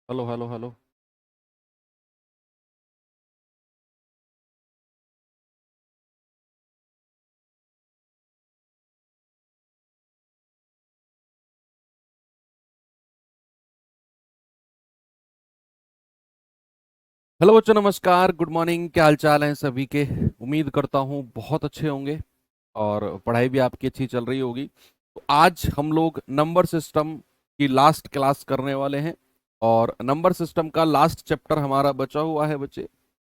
Hello hello hello. Hello बच्चों, नमस्कार, good morning. क्या हाल चाल है सभी के? उम्मीद करता हूँ बहुत अच्छे होंगे और पढ़ाई भी आपकी अच्छी चल रही होगी। तो आज हम लोग नंबर सिस्टम की लास्ट क्लास करने वाले हैं और नंबर सिस्टम का लास्ट चैप्टर हमारा बचा हुआ है बच्चे,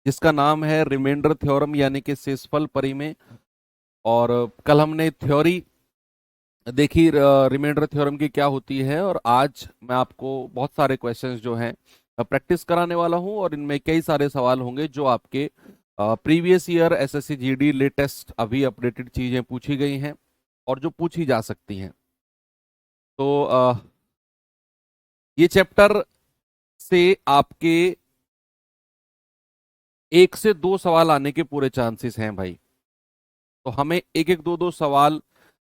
जिसका नाम है रिमाइंडर थ्योरम यानी कि शेषफल परिमेय। और कल हमने थ्योरी देखी रिमाइंडर थ्योरम की क्या होती है, और आज मैं आपको बहुत सारे क्वेश्चंस जो हैं प्रैक्टिस कराने वाला हूं, और इनमें कई सारे सवाल होंगे जो आपके previous year SSC GD latest अभी अपडेटेड चीजें पूछी गई हैं और जो पूछी जा सकती हैं। तो ये चैप्टर से आपके एक से दो सवाल आने के पूरे चांसेस हैं भाई। तो हमें एक एक दो दो सवाल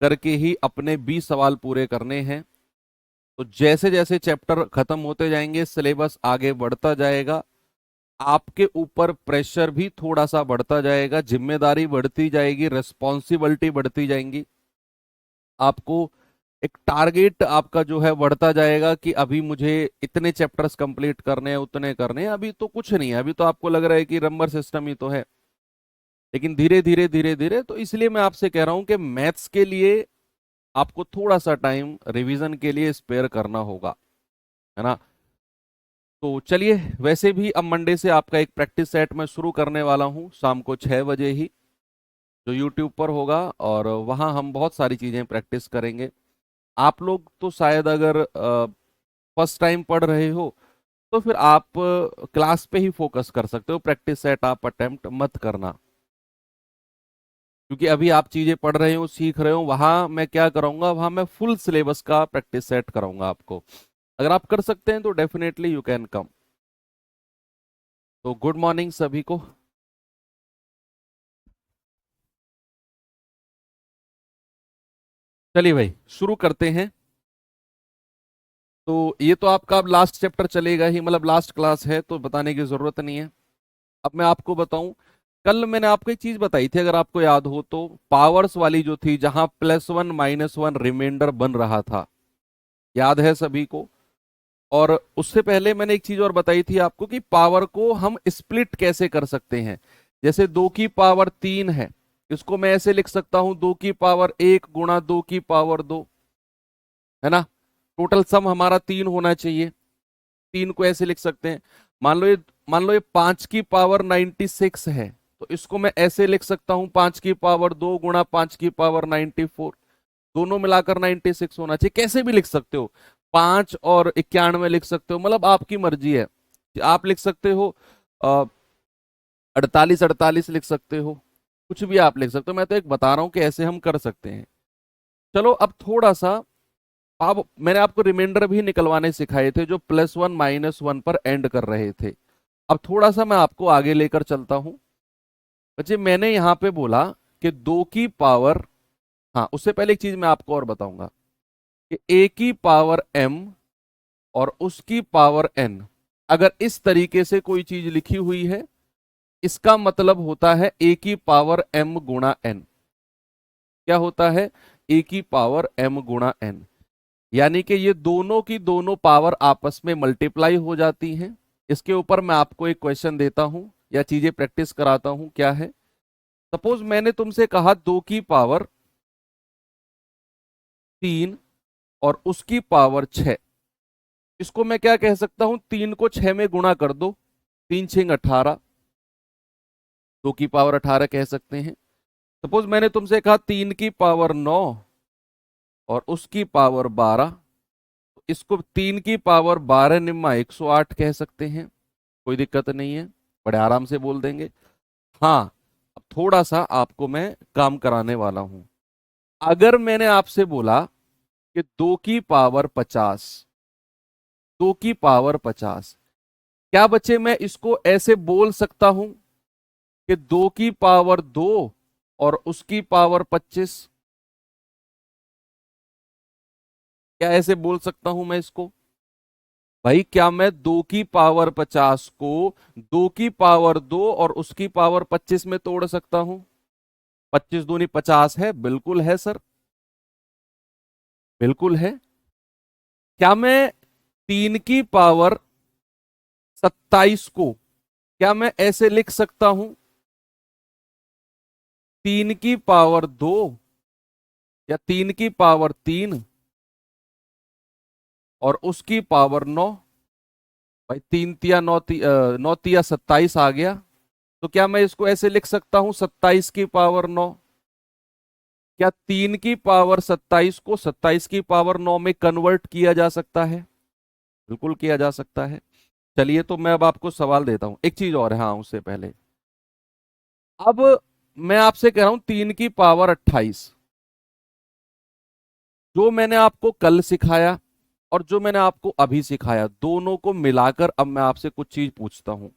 करके ही अपने 20 सवाल पूरे करने हैं। तो जैसे जैसे चैप्टर खत्म होते जाएंगे, सिलेबस आगे बढ़ता जाएगा, आपके ऊपर प्रेशर भी थोड़ा सा बढ़ता जाएगा, जिम्मेदारी बढ़ती जाएगी, रिस्पॉन्सिबिलिटी बढ़ती जाएंगी। आपको एक टारगेट आपका जो है बढ़ता जाएगा कि अभी मुझे इतने चैप्टर्स कंप्लीट करने हैं, उतने करने हैं। अभी तो कुछ नहीं है, अभी तो आपको लग रहा है कि नंबर सिस्टम ही तो है, लेकिन धीरे धीरे धीरे धीरे। तो इसलिए मैं आपसे कह रहा हूं कि मैथ्स के लिए आपको थोड़ा सा टाइम रिवीजन के लिए स्पेयर करना होगा, है ना। तो चलिए, वैसे भी अब मंडे से आपका एक प्रैक्टिस सेट मैं शुरू करने वाला हूँ शाम को 6 बजे ही, जो यूट्यूब पर होगा, और वहाँ हम बहुत सारी चीज़ें प्रैक्टिस करेंगे। आप लोग तो शायद अगर फर्स्ट टाइम पढ़ रहे हो तो फिर आप क्लास पे ही फोकस कर सकते हो, प्रैक्टिस सेट आप अटेम्प्ट मत करना। क्योंकि अभी आप चीज़ें पढ़ रहे हो, सीख रहे हो, वहाँ मैं क्या कराऊंगा, वहाँ मैं फुल सिलेबस का प्रैक्टिस सेट कराऊंगा आपको। अगर आप कर सकते हैं तो डेफिनेटली यू कैन कम। तो गुड मॉर्निंग सभी को। चलिए भाई, शुरू करते हैं। तो ये तो आपका अब लास्ट चैप्टर चलेगा ही, मतलब लास्ट क्लास है तो बताने की जरूरत नहीं है। अब मैं आपको बताऊं, कल मैंने आपको एक चीज बताई थी, अगर आपको याद हो तो, पावर्स वाली जो थी, जहां +1 -1 रिमाइंडर बन रहा था, याद है सभी को। और उससे पहले मैंने एक चीज और बताई थी आपको कि पावर को हम स्प्लिट कैसे कर सकते हैं। जैसे 2 की पावर 3 है, इसको मैं ऐसे लिख सकता हूं, 2 की पावर 1 गुणा 2 की पावर 2, है ना। टोटल सम हमारा 3 होना चाहिए। 3 को ऐसे लिख सकते हैं। मान लो ये 5 की पावर 96 है, तो इसको मैं ऐसे लिख सकता हूं, 5 की पावर 2 गुणा 5 की पावर 94। दोनों मिलाकर 96 होना चाहिए, कैसे भी लिख सकते हो। 5 और 91 लिख सकते हो, मतलब आपकी मर्जी है। आप लिख सकते हो 48 48 लिख सकते हो, कुछ भी आप लिख सकते हो। मैं तो एक बता रहा हूं कि ऐसे हम कर सकते हैं। चलो अब थोड़ा सा, अब मैंने आपको रिमाइंडर भी निकलवाने सिखाए थे जो +1 -1 पर एंड कर रहे थे। अब थोड़ा सा मैं आपको आगे लेकर चलता हूं। बच्चे, मैंने यहां पे बोला कि 2 की पावर, हाँ उससे पहले एक चीज मैं आपको और बताऊंगा कि A की पावर m और उसकी पावर n, अगर इस तरीके से कोई चीज लिखी हुई है, इसका मतलब होता है A की पावर m गुणा n। क्या होता है? A की पावर m गुणा n, यानी कि ये दोनों की दोनों पावर आपस में मल्टीप्लाई हो जाती हैं। इसके ऊपर मैं आपको एक क्वेश्चन देता हूं या चीजें प्रैक्टिस कराता हूं। क्या है? सपोज मैंने तुमसे कहा 2 की पावर 3 और उसकी पावर 6। इसको मैं क्या कह सकता हूं, 3 को 6 में गुणा कर दो, 3 6 18, 2 की पावर 18 कह सकते हैं। सपोज मैंने तुमसे कहा 3 की पावर 9 और उसकी पावर 12, इसको 3 की पावर 12 निम्मा 108 कह सकते हैं। कोई दिक्कत नहीं है, बड़े आराम से बोल देंगे। हाँ, अब थोड़ा सा आपको मैं काम कराने वाला हूं। अगर मैंने आपसे बोला कि 2 की पावर 50, 2 की पावर 50, क्या बच्चे मैं इसको ऐसे बोल सकता हूं कि 2 की पावर 2 और उसकी पावर 25? क्या ऐसे बोल सकता हूं मैं इसको? भाई क्या मैं 2 की पावर 50 को 2 की पावर 2 और उसकी पावर 25 में तोड़ सकता हूं? 25 दूनी 50 है, बिल्कुल है सर, बिल्कुल है। क्या मैं 3 की पावर 27 को, क्या मैं ऐसे लिख सकता हूं? 3 की पावर 2 या 3 की पावर 3 और उसकी पावर 9। भाई 3 तिया 9, 9 तिया 27 आ गया। तो क्या मैं इसको ऐसे लिख सकता हूं 27 की पावर 9? क्या 3 की पावर 27 को 27 की पावर 9 में कन्वर्ट किया जा सकता है? बिल्कुल किया जा सकता है। चलिए तो मैं अब आपको सवाल देता हूं, एक चीज और है, हाँ उससे पहले। अब मैं आपसे कह रहा हूं 3 की पावर 28, जो मैंने आपको कल सिखाया और जो मैंने आपको अभी सिखाया, दोनों को मिलाकर अब मैं आपसे कुछ चीज पूछता हूं।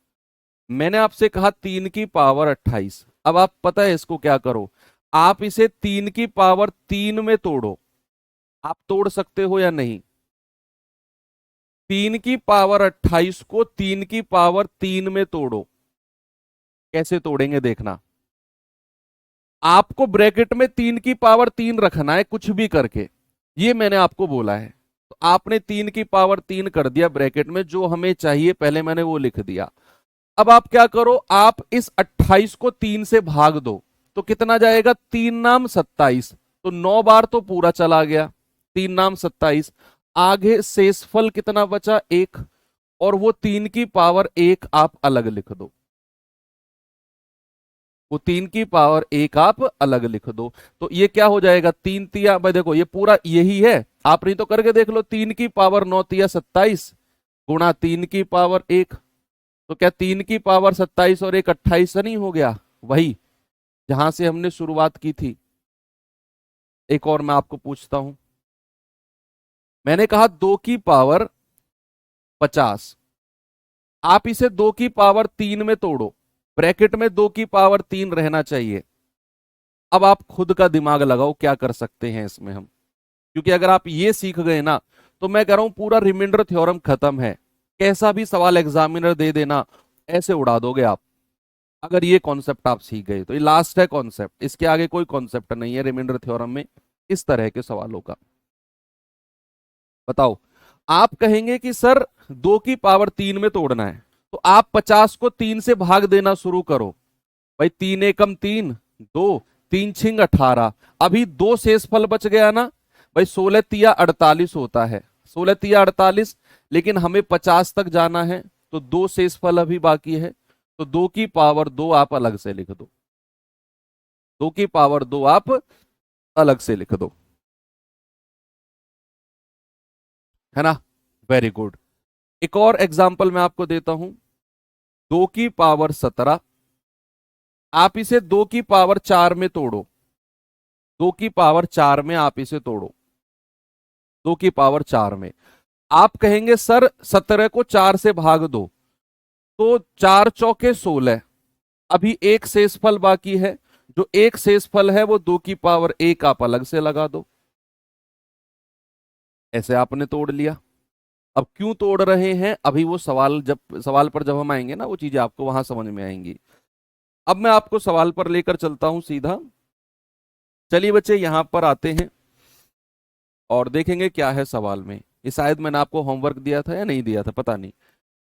मैंने आपसे कहा 3 की पावर 28, अब आप पता है इसको क्या करो, आप इसे 3 की पावर 3 में तोड़ो। आप तोड़ सकते हो या नहीं? 3 की पावर 28 को 3 की पावर 3 में तोड़ो। कैसे तोड़ेंगे देखना। आपको ब्रैकेट में 3 की पावर 3 रखना है कुछ भी करके, ये मैंने आपको बोला है। तो आपने 3 की पावर 3 कर दिया ब्रैकेट में, जो हमें चाहिए पहले मैंने वो लिख दिया। अब आप क्या करो, आप इस 28 को 3 से भाग दो, तो कितना जाएगा? 3 नाम 27, तो 9 बार तो पूरा चला गया। 3 नाम 27, आगे शेषफल कितना बचा? 1, और वो 3 की पावर 1 आप अलग लिख दो। वो 3 की पावर 1 आप अलग लिख दो। तो ये क्या हो जाएगा? 3 तिया, भाई देखो ये पूरा यही है, आप नहीं तो करके देख लो। 3 की पावर 9 तिया 27 गुणा 3 की पावर 1, तो क्या 3 की पावर 27 और 1 28 नहीं हो गया? वही जहां से हमने शुरुआत की थी। एक और मैं आपको पूछता हूं, मैंने कहा 2 की पावर 50, आप इसे 2 की पावर 3 में तोड़ो। ब्रैकेट में 2 की पावर 3 रहना चाहिए। अब आप खुद का दिमाग लगाओ क्या कर सकते हैं इसमें हम, क्योंकि अगर आप ये सीख गए ना, तो मैं कह रहा हूं पूरा रिमाइंडर थ्योरम खत्म है। कैसा भी सवाल एग्जामिनर दे देना, ऐसे उड़ा दोगे आप। अगर ये कॉन्सेप्ट आप सीख गए तो ये लास्ट है कॉन्सेप्ट, इसके आगे कोई कॉन्सेप्ट नहीं है रिमाइंडर थ्योरम में इस तरह के सवालों का। बताओ, आप कहेंगे कि सर 2 की पावर 3 में तोड़ना है, तो आप 50 को 3 से भाग देना शुरू करो। भाई 3 एकम 3, 2, 3 छिंग 18, अभी 2 शेषफल बच गया ना। भाई 16 तिया 48 होता है, 16 तिया 48, लेकिन हमें 50 तक जाना है, तो 2 शेषफल अभी बाकी है। तो 2 की पावर 2 आप अलग से लिख दो। 2 की पावर 2 आप अलग से लिख दो, है ना? Very good. एक और एग्जाम्पल मैं आपको देता हूं, 2 की पावर 17, आप इसे 2 की पावर 4 में तोड़ो। 2 की पावर 4 में आप इसे तोड़ो। 2 की पावर 4 में आप कहेंगे सर 17 को 4 से भाग दो, तो 4 चौके 16, अभी एक शेषफल बाकी है। जो एक शेषफल है वो 2 की पावर 1 आप अलग से लगा दो। ऐसे आपने तोड़ लिया। अब क्यों तोड़ रहे हैं, अभी वो सवाल पर जब हम आएंगे ना, वो चीजें आपको वहां समझ में आएंगी। अब मैं आपको सवाल पर लेकर चलता हूं सीधा। चलिए बच्चे यहां पर आते हैं और देखेंगे क्या है सवाल में। ये शायद मैंने आपको होमवर्क दिया था या नहीं दिया था, पता नहीं।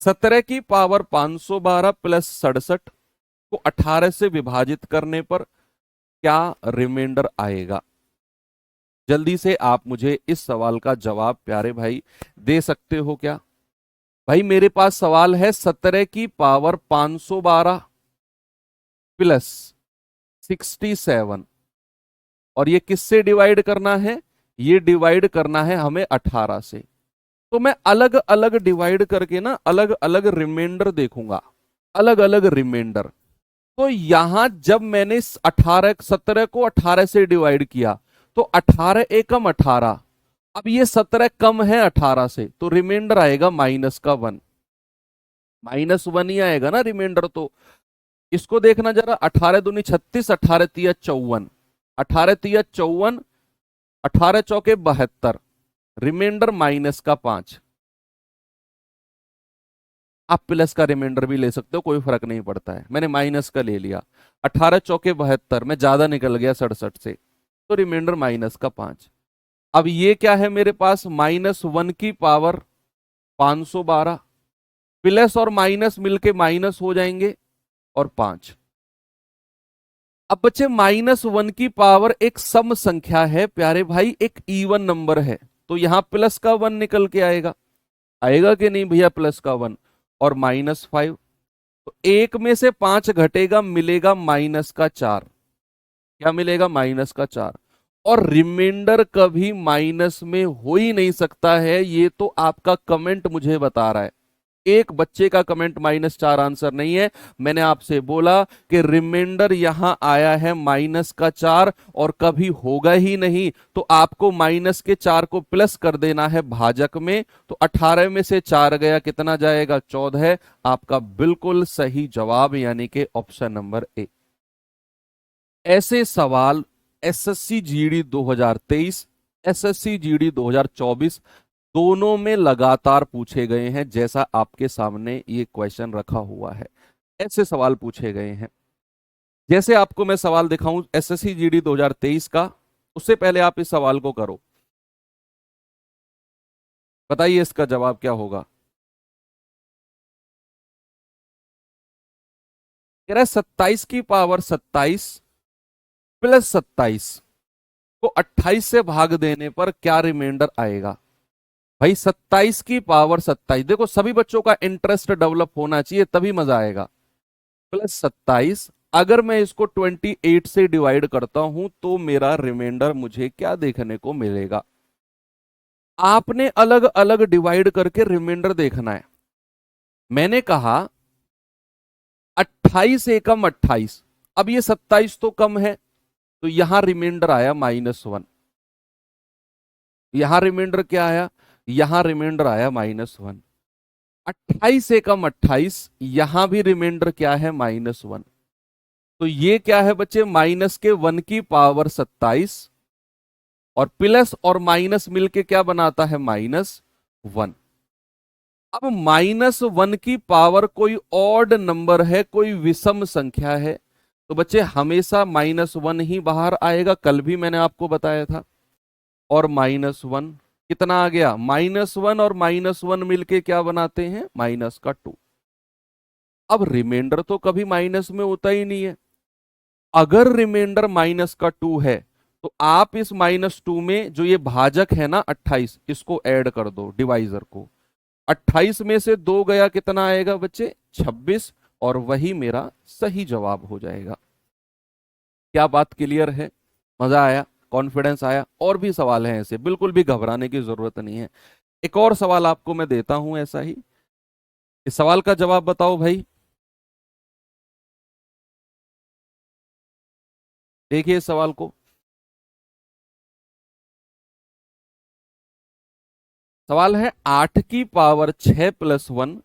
17 की पावर 512 प्लस 67 को 18 से विभाजित करने पर क्या रिमाइंडर आएगा? जल्दी से आप मुझे इस सवाल का जवाब प्यारे भाई दे सकते हो क्या? भाई मेरे पास सवाल है 17 की पावर 512 प्लस 67, और ये किससे डिवाइड करना है? ये डिवाइड करना है हमें 18 से। तो मैं अलग अलग डिवाइड करके ना अलग अलग रिमाइंडर देखूंगा, अलग अलग रिमाइंडर। तो यहां जब मैंने 17 को 18 से डिवाइड किया, तो 18 एकम 18, अब ये 17 कम है 18 से, तो रिमाइंडर आएगा -1। -1 ही आएगा ना रिमाइंडर तो। इसको देखना जरा, 18 दूनी 36, 18 तिया 54, 18 तिया 54, 18 चौके 72, रिमाइंडर -5। आप प्लस का रिमाइंडर भी ले सकते हो, कोई फर्क नहीं पड़ता है। मैंने माइनस का ले लिया, 18 चौके 72, मैं ज्यादा निकल गया 67 से, तो रिमाइंडर माइनस का 5। अब ये क्या है मेरे पास, -1 की पावर 512, प्लस और माइनस मिलके माइनस हो जाएंगे और 5। अब बच्चे -1 की पावर एक सम संख्या है प्यारे भाई, एक इवन नंबर है, तो यहां प्लस का 1 निकल के आएगा, आएगा कि नहीं भैया, प्लस का 1 और -5, तो एक में से 5 घटेगा, मिलेगा -4। क्या मिलेगा, -4। और रिमाइंडर कभी माइनस में हो ही नहीं सकता है, ये तो आपका कमेंट मुझे बता रहा है। एक बच्चे का कमेंट -4 आंसर नहीं है। मैंने आपसे बोला कि रिमाइंडर यहां आया है -4 और कभी होगा ही नहीं, तो आपको -4 को प्लस कर देना है भाजक में, तो 18 में से 4 गया, कितना जाएगा, 14। आपका बिल्कुल सही जवाब, यानी कि ऑप्शन नंबर ए। ऐसे सवाल एसएससी जीडी 2023, एसएससी जीडी 2024 दोनों में लगातार पूछे गए हैं, जैसा आपके सामने ये क्वेश्चन रखा हुआ है, ऐसे सवाल पूछे गए हैं। जैसे आपको मैं सवाल दिखाऊं एसएससी जीडी 2023 का, उससे पहले आप इस सवाल को करो, बताइए इसका जवाब क्या होगा। कह रहा है 27 की पावर 27 प्लस 27 को 28 से भाग देने पर क्या रिमाइंडर आएगा। भाई 27 की पावर 27, देखो सभी बच्चों का इंटरेस्ट डेवलप होना चाहिए, तभी मजा आएगा। +27, अगर मैं इसको 28 से डिवाइड करता हूं तो मेरा रिमाइंडर मुझे क्या देखने को मिलेगा। आपने अलग अलग डिवाइड करके रिमाइंडर देखना है। मैंने कहा 28 एकम 28, अब ये 27 तो कम है, तो यहां रिमाइंडर आया -1। यहां रिमाइंडर क्या आया, यहां रिमाइंडर आया -1। 28 एकम 28, यहां भी रिमाइंडर क्या है, -1। तो ये क्या है बच्चे, माइनस के 1 की पावर 27 और प्लस और माइनस मिलके क्या बनाता है, -1। अब -1 की पावर कोई ऑड नंबर है, कोई विषम संख्या है, तो बच्चे हमेशा -1 ही बाहर आएगा, कल भी मैंने आपको बताया था। और -1 कितना आ गया, -1 और -1 मिलके क्या बनाते हैं, -2। अब रिमाइंडर तो कभी माइनस में होता ही नहीं है। अगर रिमाइंडर -2 है, तो आप इस -2 में जो ये भाजक है ना 28, इसको ऐड कर दो डिवाइजर को। 28 में से 2 गया, कितना आएगा बच्चे, 26, और वही मेरा सही जवाब हो जाएगा। क्या बात क्लियर है, मजा आया, कॉन्फिडेंस आया। और भी सवाल हैं ऐसे, बिल्कुल भी घबराने की जरूरत नहीं है। एक और सवाल आपको मैं देता हूं ऐसा ही, इस सवाल का जवाब बताओ भाई। देखिए इस सवाल को, सवाल है 8 की पावर 6 + 1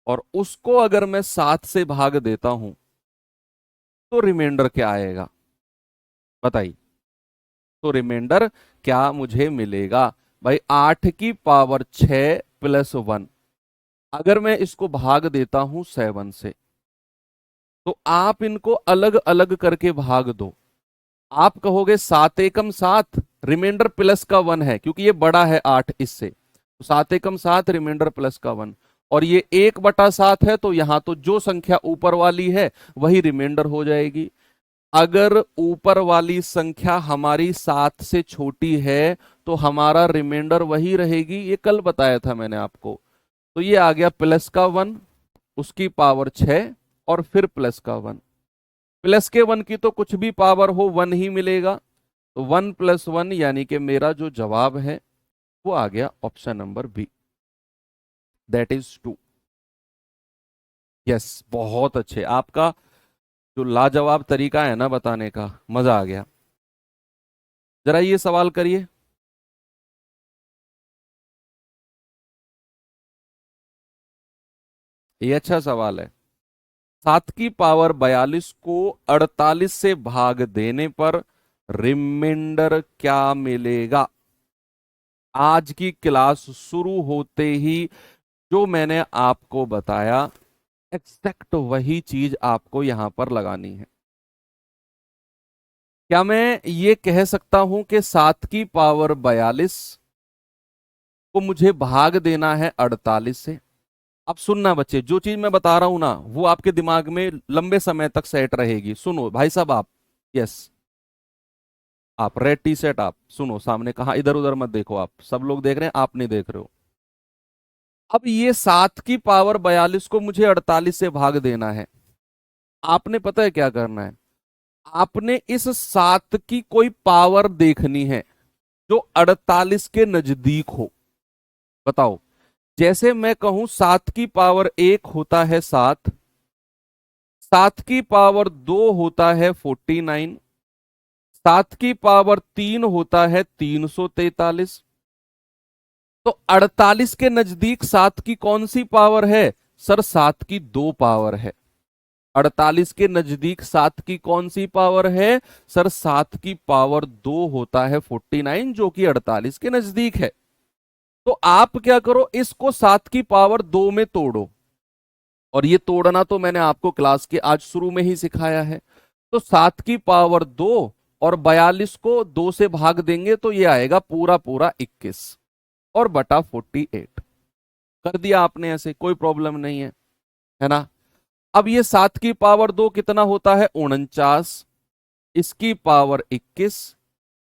और उसको अगर मैं 7 से भाग देता हूं तो रिमाइंडर क्या आएगा, बताइए। तो रिमाइंडर क्या मुझे मिलेगा। भाई 8 की पावर 6 + 1, अगर मैं इसको भाग देता हूं 7 से, तो आप इनको अलग अलग करके भाग दो। आप कहोगे 7 एकम 7, रिमाइंडर प्लस का 1 है, क्योंकि ये बड़ा है 8 इससे, तो 7 एकम 7, रिमाइंडर प्लस का 1। और ये 1/7 है, तो यहां तो जो संख्या ऊपर वाली है वही रिमाइंडर हो जाएगी। अगर ऊपर वाली संख्या हमारी 7 से छोटी है तो हमारा रिमाइंडर वही रहेगी, ये कल बताया था मैंने आपको। तो ये आ गया +1, उसकी पावर 6 और फिर +1। +1 की तो कुछ भी पावर हो 1 ही मिलेगा, तो 1 + 1 यानी कि मेरा जो जवाब है वो आ गया option number B, that is 2। Yes, बहुत अच्छे, आपका जो लाजवाब तरीका है ना बताने का, मजा आ गया। जरा ये सवाल करिए। ये अच्छा सवाल है। 7 की पावर 42 को 48 से भाग देने पर रिमाइंडर क्या मिलेगा। आज की क्लास शुरू होते ही जो मैंने आपको बताया एग्जैक्ट वही चीज आपको यहां पर लगानी है। क्या मैं ये कह सकता हूं कि 7 की पावर 42 को मुझे भाग देना है 48 से? अब सुनना बच्चे, जो चीज मैं बता रहा हूं ना वो आपके दिमाग में लंबे समय तक सेट रहेगी। सुनो भाई साहब आप, यस आप रेड टी शर्ट आप सुनो, सामने कहा, इधर उधर मत देखो, आप सब लोग देख रहे हैं, आप नहीं देख रहे हो। अब ये 7 की पावर 42 को मुझे 48 से भाग देना है। आपने पता है क्या करना है, आपने इस 7 की कोई पावर देखनी है जो 48 के नजदीक हो। बताओ, जैसे मैं कहूं 7 की पावर 1 होता है 7, 7 की पावर 2 होता है 49, 7 की पावर 3 होता है 343। तो 48 के नजदीक 7 की कौन सी पावर है? सर 7 की 2 पावर है। 48 के नजदीक 7 की कौन सी पावर है? सर 7 की पावर 2 होता है 49, जो कि 48 के नजदीक है। तो आप क्या करो, इसको 7 की पावर 2 में तोड़ो। और ये तोड़ना तो मैंने आपको क्लास के आज शुरू में ही सिखाया है। तो 7 की पावर 2 और 42 को 2 से भाग देंगे तो ये आएगा पूरा पूरा 21 और बटा 48। कर दिया आपने, ऐसे कोई प्रॉब्लम नहीं है ना? अब ये 7 की पावर 2 कितना होता है? 49। इसकी पावर 21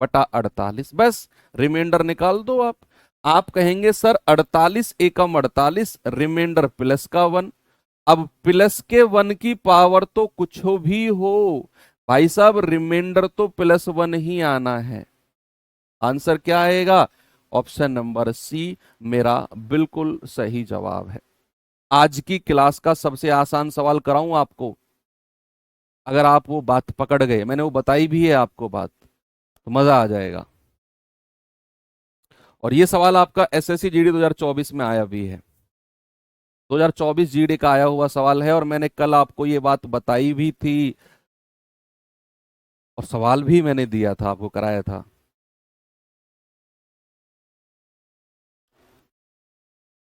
बटा 48, बस रिमाइंडर निकाल दो आप। आप कहेंगे सर 48 एकम 48, रिमाइंडर प्लस का 1। अब प्लस के 1 की पावर तो कुछ भी हो भाई साहब, रिमाइंडर तो +1 ही आना है। आंसर क्या आएगा? ऑप्शन नंबर सी मेरा बिल्कुल सही जवाब है। आज की क्लास का सबसे आसान सवाल कराऊं आपको, अगर आप वो बात पकड़ गए, मैंने वो बताई भी है आपको बात, तो मजा आ जाएगा। और ये सवाल आपका एसएससी जीडी 2024 में आया भी है। 2024 जीडी का आया हुआ सवाल है और मैंने कल आपको ये बात बताई भी थी और सवाल भी मैंने दिया था, आपको कराया था।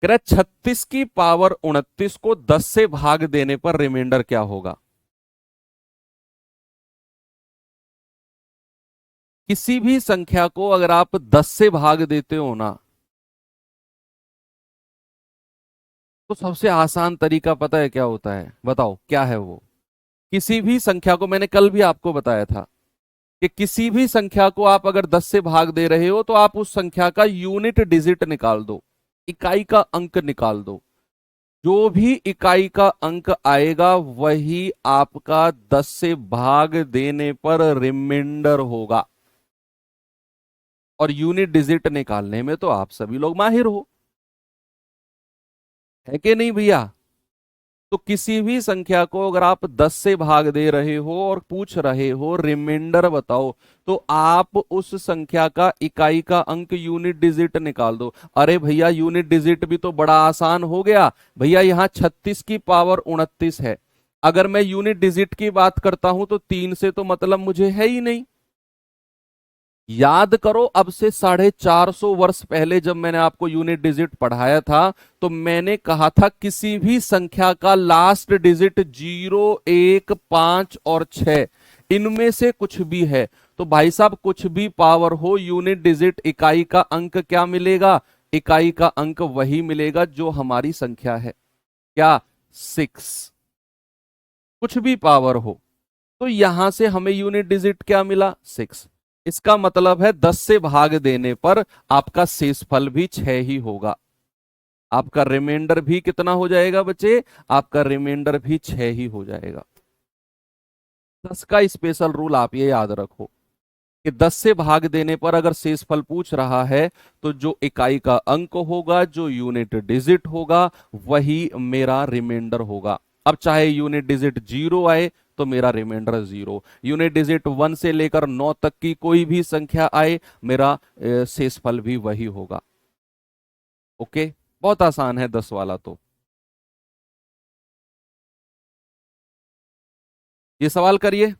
कह रहा 36 की पावर 29 को 10 से भाग देने पर रिमाइंडर क्या होगा? किसी भी संख्या को अगर आप 10 से भाग देते हो ना, तो सबसे आसान तरीका पता है क्या होता है? बताओ क्या है वो? किसी भी संख्या को, मैंने कल भी आपको बताया था कि किसी भी संख्या को आप अगर 10 से भाग दे रहे हो तो आप उस संख्या का यूनिट डिजिट निकाल दो, इकाई का अंक निकाल दो। जो भी इकाई का अंक आएगा वही आपका 10 से भाग देने पर रिमाइंडर होगा। और यूनिट डिजिट निकालने में तो आप सभी लोग माहिर हो, है कि नहीं भैया? तो किसी भी संख्या को अगर आप 10 से भाग दे रहे हो और पूछ रहे हो रिमाइंडर बताओ, तो आप उस संख्या का इकाई का अंक यूनिट डिजिट निकाल दो। अरे भैया यूनिट डिजिट भी तो बड़ा आसान हो गया भैया, यहां 36 की पावर 29 है। अगर मैं यूनिट डिजिट की बात करता हूं तो 3 से तो मतलब मुझे है ही नहीं। याद करो, अब से 450 वर्ष पहले जब मैंने आपको यूनिट डिजिट पढ़ाया था, तो मैंने कहा था किसी भी संख्या का लास्ट डिजिट 0, 1, 5 और 6 इनमें से कुछ भी है। तो भाई साहब कुछ भी पावर हो, यूनिट डिजिट इकाई का अंक क्या मिलेगा? इकाई का अंक वही मिलेगा जो हमारी संख्या है, क्या? 6। कुछ भी पावर हो, तो यहां से हमें यूनिट डिजिट क्या मिला? 6। इसका मतलब है 10 से भाग देने पर आपका शेषफल भी 6 ही होगा। आपका रिमाइंडर भी कितना हो जाएगा बच्चे? आपका रिमाइंडर भी 6 ही हो जाएगा। 10 का स्पेशल रूल आप ये याद रखो कि 10 से भाग देने पर अगर शेषफल पूछ रहा है तो जो इकाई का अंक होगा, जो यूनिट डिजिट होगा, वही मेरा रिमाइंडर होगा। अब चाहे यूनिट डिजिट 0 आए तो मेरा रिमाइंडर 0, यूनिट डिजिट 1 से लेकर 9 तक की कोई भी संख्या आए, मेरा शेषफल भी वही होगा। ओके, बहुत आसान है 10 वाला तो। ये सवाल करिए।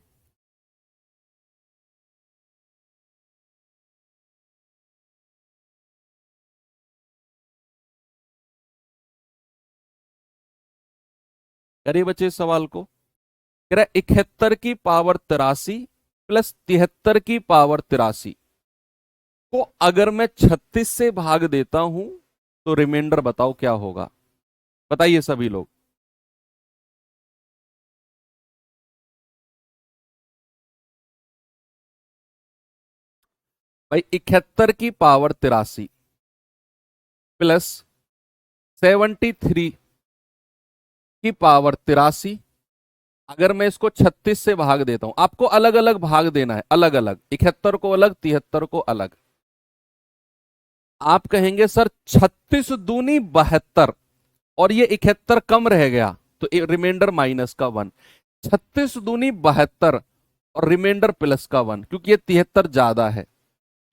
करिए बच्चे इस सवाल को। कह रहा है 71 की पावर 83 प्लस 73 की पावर 83 को अगर मैं 36 से भाग देता हूं तो रिमाइंडर बताओ क्या होगा। बताइए सभी लोग। भाई 71 की पावर 83 प्लस 73 की पावर 83, अगर मैं इसको 36 से भाग देता हूं, आपको अलग अलग भाग देना है, अलग अलग, 71 को अलग, 73 को अलग। आप कहेंगे सर 36 दूनी 72 और ये 71 कम रह गया तो रिमाइंडर माइनस का 1। 36 दूनी 72 और रिमाइंडर प्लस का 1, क्योंकि ये 73 ज्यादा है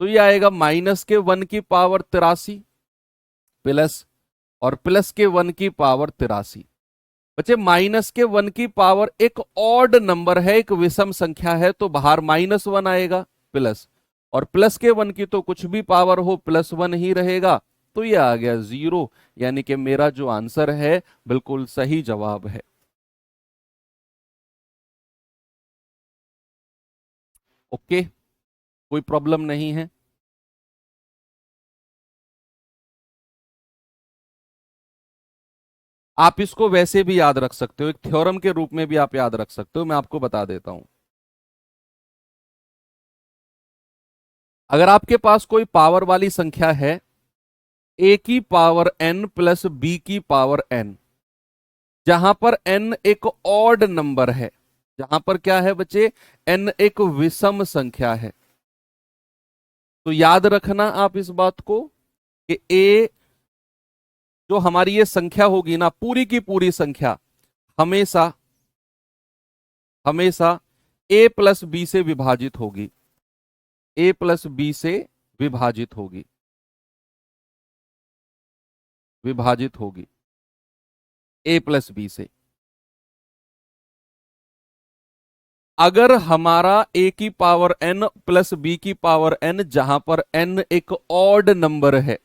तो ये आएगा माइनस के 1 की पावर 83 प्लस और प्लस के 1 की पावर 83। बच्चे माइनस के 1 की पावर एक ऑड नंबर है, एक विषम संख्या है, तो बाहर -1 आएगा प्लस, और प्लस के 1 की तो कुछ भी पावर हो +1 ही रहेगा, तो ये आ गया 0। यानी कि मेरा जो आंसर है बिल्कुल सही जवाब है। ओके, कोई प्रॉब्लम नहीं है। आप इसको वैसे भी याद रख सकते हो, एक थ्योरम के रूप में भी आप याद रख सकते हो, मैं आपको बता देता हूं। अगर आपके पास कोई पावर वाली संख्या है a की पावर n प्लस b की पावर n, जहां पर n एक ऑड नंबर है, जहां पर क्या है बच्चे, n एक विषम संख्या है, तो याद रखना आप इस बात को कि a जो हमारी ये संख्या होगी ना, पूरी की पूरी संख्या हमेशा हमेशा a प्लस बी से विभाजित होगी, a प्लस बी से विभाजित होगी, विभाजित होगी a प्लस बी से। अगर हमारा a की पावर n प्लस b की पावर n, जहां पर n एक ऑड नंबर है,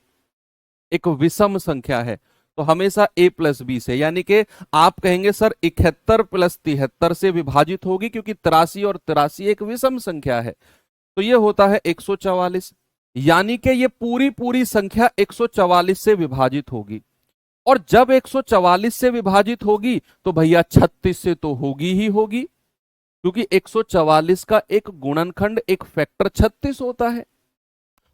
एक विषम संख्या है, तो हमेशा a प्लस बी से, यानी कि आप कहेंगे सर 71 प्लस 73 से विभाजित होगी, क्योंकि 83 और 83 एक विषम संख्या है, तो ये होता है 144। यानी कि ये पूरी पूरी संख्या 144 से विभाजित होगी, और जब 144 से विभाजित होगी तो भैया 36 से तो होगी ही होगी, क्योंकि 144 का एक गुणनखंड, एक फैक्टर 36 होता है।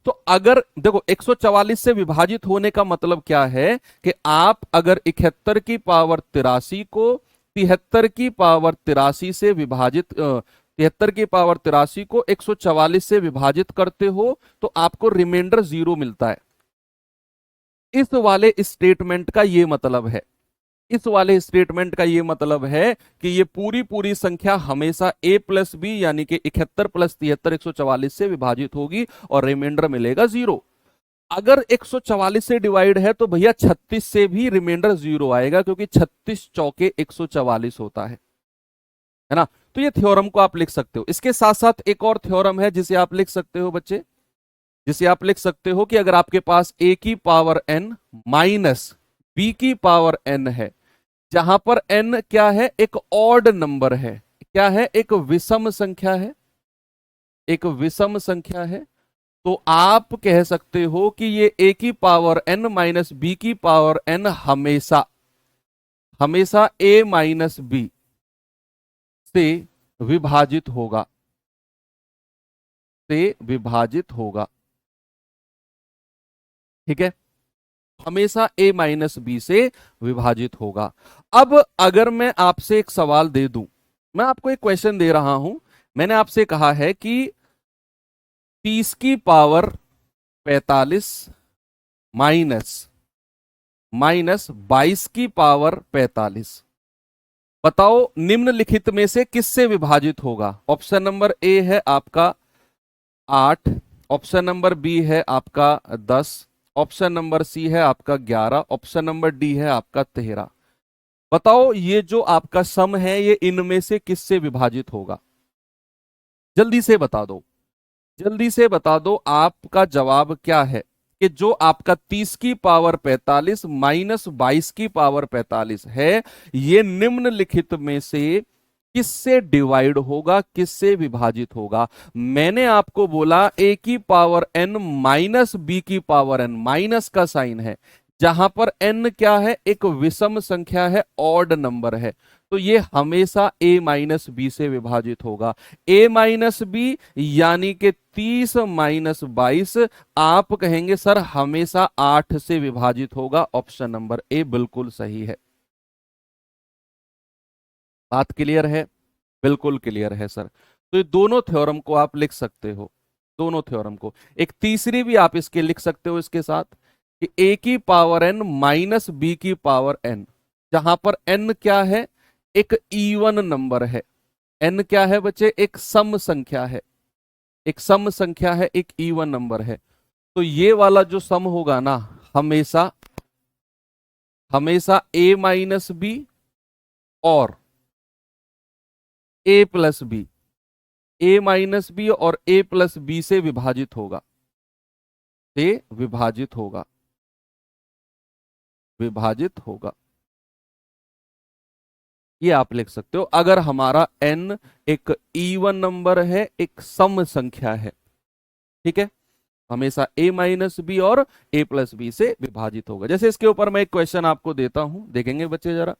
तो अगर देखो 144 से विभाजित होने का मतलब क्या है कि आप अगर 71 की पावर 83 को 73 की पावर 83 से विभाजित 73 की पावर 83 को 144 से विभाजित करते हो तो आपको रिमाइंडर 0 मिलता है। इस वाले स्टेटमेंट का ये मतलब है, इस वाले स्टेटमेंट का ये मतलब है कि ये पूरी पूरी संख्या हमेशा a प्लस बी यानी कि 71 प्लस 73 144 से विभाजित होगी और रिमाइंडर मिलेगा 0। अगर 144 से डिवाइड है तो भैया 36 से भी रिमाइंडर 0 आएगा, क्योंकि 36 चौके 144 होता है ना। तो ये थ्योरम को आप लिख सकते हो। इसके साथ साथ एक और थ्योरम है जिसे आप लिख सकते हो बच्चे, जिसे आप लिख सकते हो कि अगर आपके पास a की पावर n माइनस b की पावर n है, जहां पर n क्या है, एक ऑड नंबर है, क्या है, एक विषम संख्या है, एक विषम संख्या है, तो आप कह सकते हो कि ये a की पावर n माइनस बी की पावर n हमेशा हमेशा a माइनस बी से विभाजित होगा, से विभाजित होगा। ठीक है, हमेशा a माइनस बी से विभाजित होगा। अब अगर मैं आपसे एक सवाल दे दूं, मैं आपको एक क्वेश्चन दे रहा हूं, मैंने आपसे कहा है कि 30 की पावर 45 माइनस 22 की पावर 45, बताओ निम्नलिखित में से किससे विभाजित होगा। ऑप्शन नंबर ए है आपका 8, ऑप्शन नंबर बी है आपका 10, ऑप्शन नंबर सी है आपका 11, ऑप्शन नंबर डी है आपका 13। बताओ ये जो आपका सम है ये इनमें से किससे विभाजित होगा। जल्दी से बता दो, जल्दी से बता दो आपका जवाब क्या है। कि जो आपका 30 की पावर 45 माइनस 22 की पावर 45 है, ये निम्नलिखित में से किससे डिवाइड होगा, किससे विभाजित होगा? मैंने आपको बोला a की पावर n माइनस बी की पावर n, माइनस का साइन है, जहां पर n क्या है, एक विषम संख्या है, ऑड नंबर है, तो ये हमेशा a माइनस बी से विभाजित होगा। a माइनस बी यानी कि 30 माइनस 22, आप कहेंगे सर हमेशा 8 से विभाजित होगा। ऑप्शन नंबर ए बिल्कुल सही है। बात क्लियर है? बिल्कुल क्लियर है सर। तो ये दोनों थ्योरम को आप लिख सकते हो, दोनों थ्योरम को। एक तीसरी भी आप इसके लिख सकते हो इसके साथ, कि a की पावर n माइनस बी की पावर n, जहां पर n क्या है, एक इवन नंबर है। n क्या है बच्चे, एक सम संख्या है, एक सम संख्या है, एक इवन नंबर है। तो ये वाला जो सम होगा ना, हमेशा हमेशा a माइनस बी और a plus B, a minus B और a प्लस बी से विभाजित होगा, से विभाजित होगा, विभाजित होगा। ये आप लिख सकते हो अगर हमारा n एक इवन नंबर है, एक सम संख्या है। ठीक है, हमेशा a माइनस बी और a प्लस बी से विभाजित होगा। जैसे इसके ऊपर मैं एक क्वेश्चन आपको देता हूं, देखेंगे बच्चे जरा।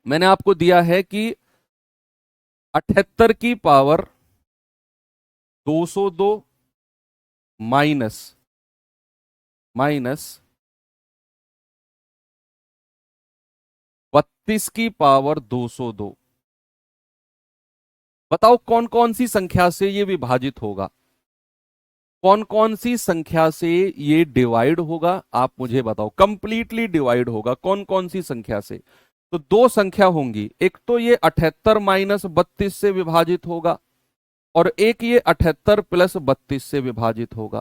मैंने आपको दिया है कि 78 की पावर 202 माइनस माइनस 32 की पावर 202, बताओ कौन कौन सी संख्या से ये विभाजित होगा, कौन कौन सी संख्या से ये डिवाइड होगा, आप मुझे बताओ। कंप्लीटली डिवाइड होगा कौन कौन सी संख्या से? तो दो संख्या होंगी, एक तो ये 78 माइनस 32 से विभाजित होगा, और एक ये 78 प्लस 32 से विभाजित होगा।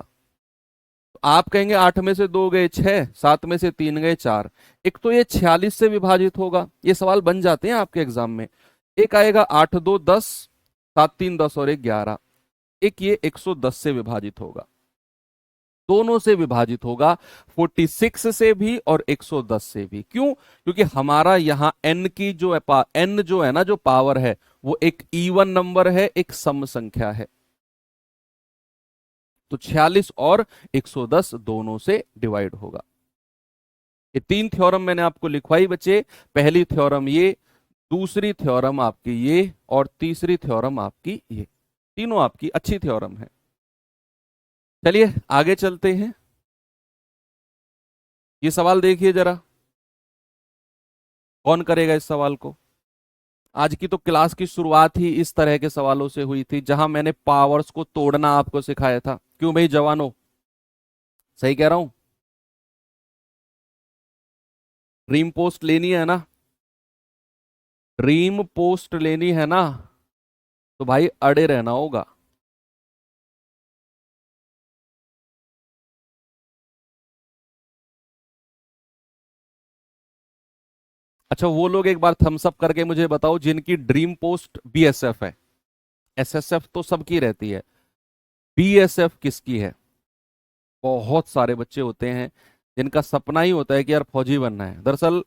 तो आप कहेंगे 8 में से 2 गए 6, 7 में से 3 गए 4, एक तो ये 46 से विभाजित होगा। ये सवाल बन जाते हैं आपके एग्जाम में। एक आएगा 8 2 10, 7 3 10 और 1 11, एक ये 110 से विभाजित होगा। दोनों से विभाजित होगा, 46 से भी और 110 से भी। क्यों? क्योंकि हमारा यहां n की जो है n जो है ना, जो पावर है, वो एक इवन नंबर है, एक सम संख्या है। तो 46 और 110 दोनों से डिवाइड होगा। ये तीन थ्योरम मैंने आपको लिखवाई बच्चे। पहली थ्योरम ये, दूसरी थ्योरम आपकी ये, और तीसरी थ्योरम आपकी ये। तीनों आपकी अच्छी थ्योरम है। चलिए आगे चलते हैं। ये सवाल देखिए जरा, कौन करेगा इस सवाल को? आज की तो क्लास की शुरुआत ही इस तरह के सवालों से हुई थी, जहां मैंने पावर्स को तोड़ना आपको सिखाया था। क्यों भाई जवानों, सही कह रहा हूं? ड्रीम पोस्ट लेनी है ना, ड्रीम पोस्ट लेनी है ना, तो भाई अड़े रहना होगा। अच्छा, वो लोग एक बार थम्स अप करके मुझे बताओ जिनकी ड्रीम पोस्ट बीएसएफ है। एसएसएफ तो सबकी रहती है, बीएसएफ किसकी है? बहुत सारे बच्चे होते हैं जिनका सपना ही होता है कि यार फौजी बनना है। दरअसल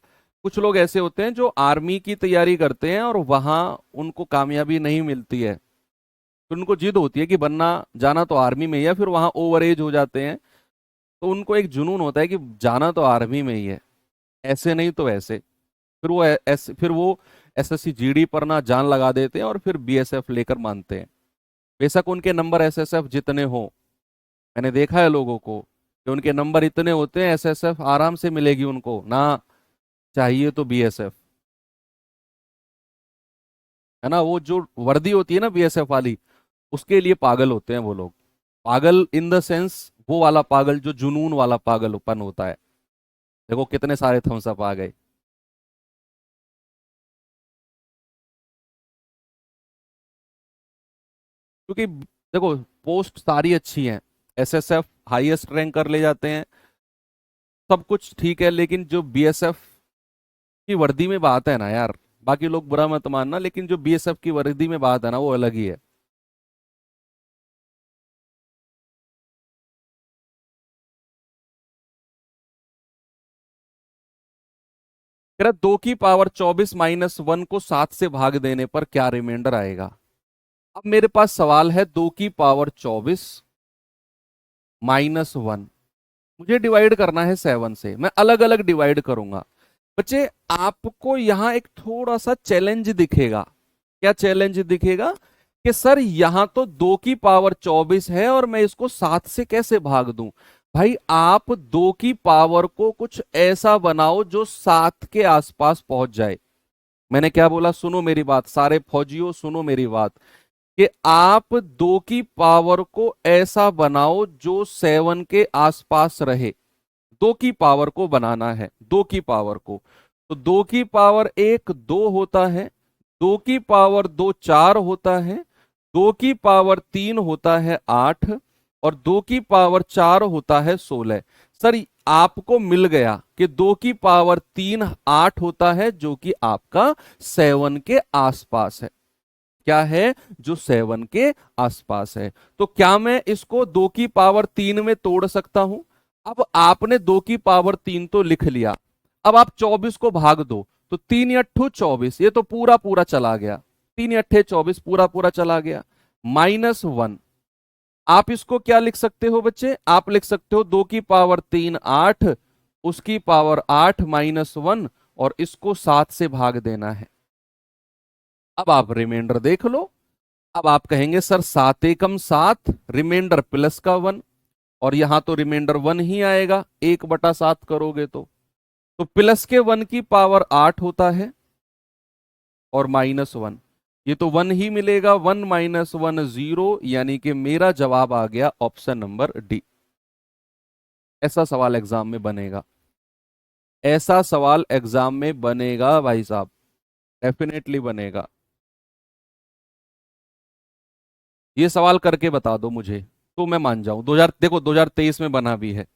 कुछ लोग ऐसे होते हैं जो आर्मी की तैयारी करते हैं और वहां उनको कामयाबी नहीं मिलती है, तो उनको जिद होती है कि बनना, जाना तो आर्मी में ही है। फिर वहां ओवर एज हो जाते हैं, तो उनको एक जुनून होता है कि जाना तो आर्मी में ही है, ऐसे नहीं तो ऐसे। फिर वो एसएससी जीडी पर ना जान लगा देते हैं और फिर बीएसएफ लेकर मानते हैं। बेशक उनके नंबर एसएसएफ जितने हो, मैंने देखा है लोगों को कि उनके नंबर इतने होते हैं, एसएसएफ आराम से मिलेगी उनको ना, चाहिए तो बीएसएफ। है ना, वो जो वर्दी होती है ना बीएसएफ वाली, उसके लिए पागल होते हैं वो लोग। पागल इन द सेंस, वो वाला पागल जो जुनून वाला पागलपन होता है। देखो कितने सारे थम्स अप आ गए। क्योंकि देखो पोस्ट सारी अच्छी हैं, एसएसएफ हाईएस्ट रैंक कर ले जाते हैं, सब कुछ ठीक है, लेकिन जो बीएसएफ की वर्दी में बात है ना यार, बाकी लोग बुरा मत मानना, लेकिन जो बीएसएफ की वर्दी में बात है ना, वो अलग ही है। कह रहा 2 की पावर 24 -1 को 7 से भाग देने पर क्या रिमाइंडर आएगा। अब मेरे पास सवाल है 2 की पावर 24 -1, मुझे डिवाइड करना है 7 से। मैं अलग अलग डिवाइड करूंगा। बच्चे आपको यहां एक थोड़ा सा चैलेंज दिखेगा। क्या चैलेंज दिखेगा कि सर यहां तो 2 की पावर 24 है और मैं इसको 7 से कैसे भाग दूं। भाई आप 2 की पावर को कुछ ऐसा बनाओ जो 7 के आसपास पहुंच जाए। मैंने क्या बोला, सुनो मेरी बात, सारे फौजियों सुनो मेरी बात, कि आप 2 की पावर को ऐसा बनाओ जो 7 के आसपास रहे। 2 की पावर को बनाना है, 2 की पावर को। तो 2 की पावर 1 2 होता है, 2 की पावर 2 4 होता है, 2 की पावर 3 होता है 8, और 2 की पावर 4 होता है 16। सर आपको मिल गया कि 2 की पावर 3 8 होता है, जो कि आपका 7 के आसपास है। क्या है, जो 7 के आसपास है। तो क्या मैं इसको 2 की पावर 3 में तोड़ सकता हूं। अब आपने 2 की पावर 3 तो लिख लिया, अब आप 24 को भाग दो, तो 3 × 8 = 24, ये तो पूरा पूरा चला गया। 3 × 8 = 24, पूरा पूरा चला गया। -1, आप इसको क्या लिख सकते हो बच्चे, आप लिख सकते हो 2 की पावर 3 8, उसकी पावर 8 -1, और इसको 7 से भाग देना है। अब आप रिमाइंडर देख लो। अब आप कहेंगे सर 7 एकम 7, रिमाइंडर प्लस का 1, और यहां तो रिमाइंडर 1 ही आएगा 1/7 करोगे तो प्लस के 1 की पावर 8 होता है, और -1, ये तो 1 ही मिलेगा। 1 -1 0, यानी कि मेरा जवाब आ गया ऑप्शन नंबर डी। ऐसा सवाल एग्जाम में बनेगा, ऐसा सवाल एग्जाम में बनेगा भाई साहब, डेफिनेटली बनेगा। ये सवाल करके बता दो मुझे तो मैं मान जाऊं। 2000 देखो 2023 में बना भी है,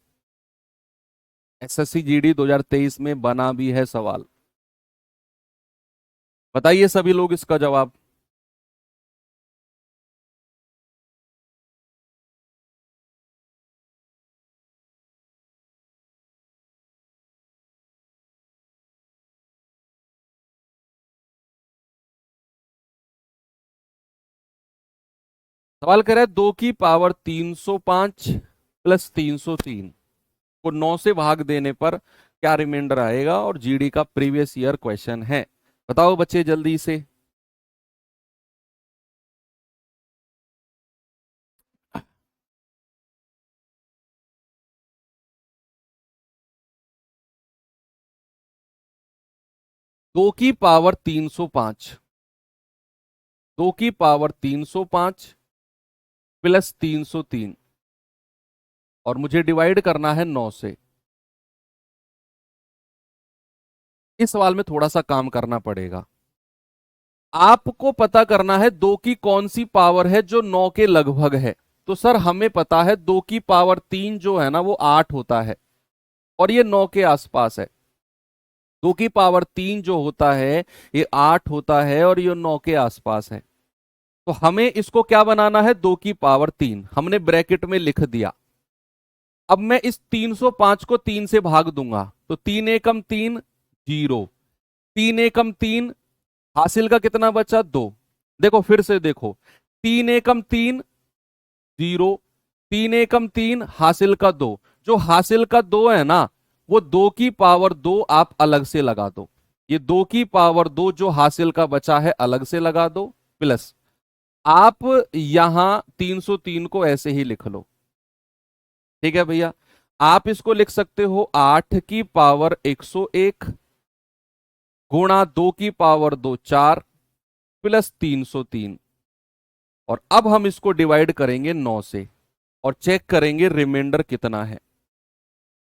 एसएससी जीडी 2023 में बना भी है सवाल। बताइए सभी लोग इसका जवाब। सवाल कर रहा है 2 की पावर 305 प्लस 303 को 9 से भाग देने पर क्या रिमाइंडर आएगा, और जीडी का प्रीवियस ईयर क्वेश्चन है। बताओ बच्चे जल्दी से। दो की पावर 305, 2 की पावर 305 प्लस 303, और मुझे डिवाइड करना है 9 से। इस सवाल में थोड़ा सा काम करना पड़ेगा। आपको पता करना है 2 की कौन सी पावर है जो 9 के लगभग है। तो सर हमें पता है 2 की पावर 3 जो है ना वो 8 होता है, और ये 9 के आसपास है। 2 की पावर 3 जो होता है ये 8 होता है, और ये 9 के आसपास है। तो हमें इसको क्या बनाना है, 2 की पावर 3 हमने ब्रैकेट में लिख दिया। अब मैं इस 305 को 3 से भाग दूंगा, तो 3 एकम 3 0, 3 एकम 3, हासिल का कितना बचा 2। देखो फिर से देखो, 3 एकम 3 0, 3 एकम 3, हासिल का 2। जो हासिल का 2 है ना, वो 2 की पावर 2 आप अलग से लगा दो। ये 2 की पावर 2 जो हासिल का बचा है अलग से लगा दो, प्लस आप यहां 303 को ऐसे ही लिख लो। ठीक है भैया, आप इसको लिख सकते हो 8 की पावर 101 गुणा 2 की पावर 2 4 प्लस 303, और अब हम इसको डिवाइड करेंगे 9 से, और चेक करेंगे रिमाइंडर कितना है।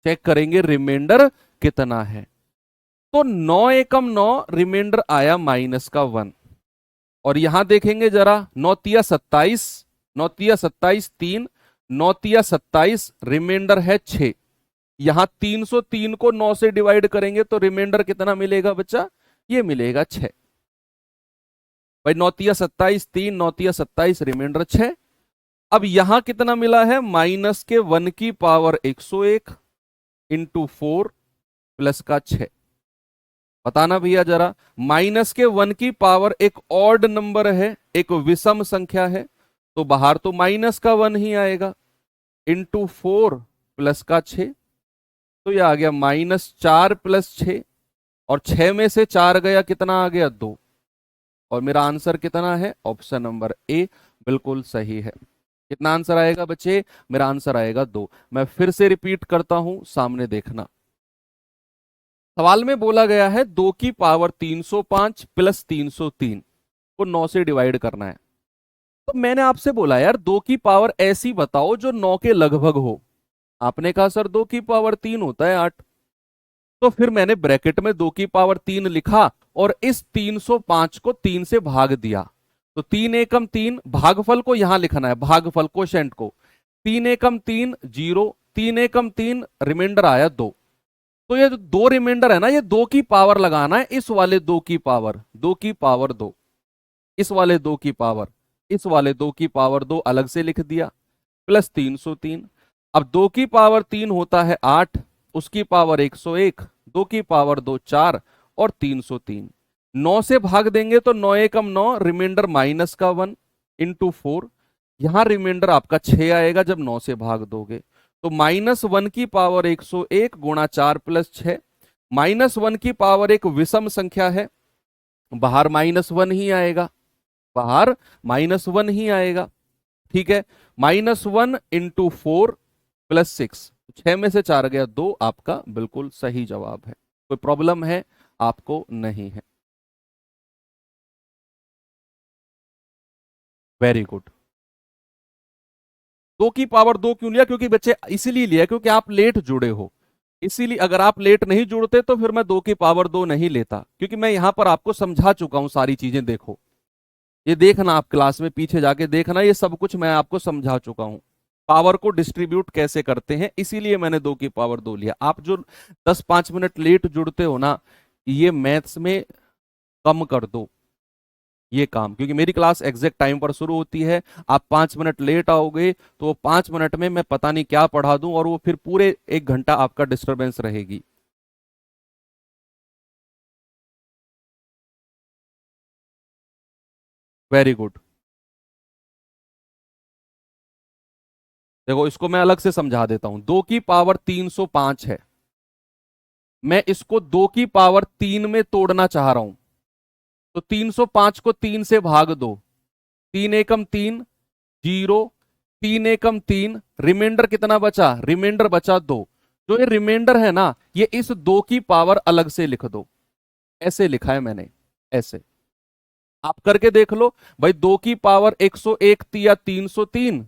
चेक करेंगे रिमाइंडर कितना है। तो 9 एकम 9, रिमाइंडर आया -1, और यहां देखेंगे जरा, 9 तिया 27, 9 तिया 27 3, 9 तिया 27, रिमाइंडर है 6। यहां 303 को 9 से डिवाइड करेंगे तो रिमाइंडर कितना मिलेगा बच्चा, ये मिलेगा 6। भाई 9 तिया 27 3, 9 तिया 27, रिमाइंडर 6। अब यहां कितना मिला है, माइनस के 1 की पावर 101 × 4 प्लस का 6। बताना भैया जरा। माइनस के 1 की पावर एक ऑड नंबर है, एक विषम संख्या है, तो बाहर तो माइनस का 1 ही आएगा, इंटू 4 प्लस का 6, तो ये आ गया -4 + 6, और 6 में से 4 गया, कितना आ गया 2, और मेरा आंसर कितना है, ऑप्शन नंबर ए बिल्कुल सही है। कितना आंसर आएगा बच्चे, मेरा आंसर आएगा 2। मैं फिर से रिपीट करता हूं, सामने देखना। सवाल में बोला गया है 2 की पावर 305 + 303 को 9 से डिवाइड करना है। तो मैंने आपसे बोला यार 2 की पावर ऐसी बताओ जो 9 के लगभग हो। आपने कहा सर 2 की पावर 3 होता है 8। तो फिर मैंने ब्रैकेट में 2 की पावर 3 लिखा और इस 305 को 3 से भाग दिया। तो 3 एकम 3, भागफल को यहां लिखना है, भागफल कोशेंट को। 3 एकम 3 0, 3 एकम 3, रिमाइंडर आया 2। तो ये जो 2 रिमाइंडर है ना, ये 2 की पावर लगाना है, इस वाले 2 की पावर, 2 की पावर 2, इस वाले 2 की पावर, इस वाले 2 की पावर 2 अलग से लिख दिया, प्लस 303। अब 2 की पावर 3 होता है 8, उसकी पावर 101, 2 की पावर 2 4, और 303। 9 से भाग देंगे तो 9 एकम 9, रिमाइंडर माइनस का 1, इंटू 4। यहां रिमाइंडर आपका 6 आएगा जब 9 से भाग दोगे। तो -1 की पावर 101 गुणा 4 + 6। -1 की पावर एक विषम संख्या है, बाहर -1 ही आएगा, बाहर -1 ही आएगा। ठीक है, -1 इंटू 4 + 6, 6 में से 4 गया 2, आपका बिल्कुल सही जवाब है। कोई प्रॉब्लम है आपको, नहीं है। Very good. 2 की पावर 2 क्यों लिया, क्योंकि बच्चे इसीलिए लिया क्योंकि आप लेट जुड़े हो। इसीलिए अगर आप लेट नहीं जुड़ते तो फिर मैं 2 की पावर 2 नहीं लेता, क्योंकि मैं यहां पर आपको समझा चुका हूं सारी चीजें। देखो, ये देखना, आप क्लास में पीछे जाके देखना, ये सब कुछ मैं आपको समझा चुका हूं। पावर को डिस्ट्रीब्यूट कैसे करते हैं, इसीलिए मैंने 2 की पावर 2 लिया। आप जो 10-5 मिनट लेट जुड़ते हो ना, ये मैथ्स में कम कर दो ये काम, क्योंकि मेरी क्लास एग्जैक्ट टाइम पर शुरू होती है। आप 5 मिनट लेट आओगे तो वो 5 मिनट में मैं पता नहीं क्या पढ़ा दूं, और वो फिर पूरे 1 घंटा आपका डिस्टरबेंस रहेगी। Very good. देखो, इसको मैं अलग से समझा देता हूं। 2 की पावर 305 है, मैं इसको 2 की पावर 3 में तोड़ना चाह रहा हूं। तो 305 को 3 से भाग दो, 3 एकम 3 0, 3 एकम 3, रिमाइंडर कितना बचा, रिमाइंडर बचा 2। जो ये रिमाइंडर है ना, ये इस 2 की पावर अलग से लिख दो। ऐसे लिखा है मैंने, ऐसे आप करके देख लो भाई। 2 की पावर 101 या 303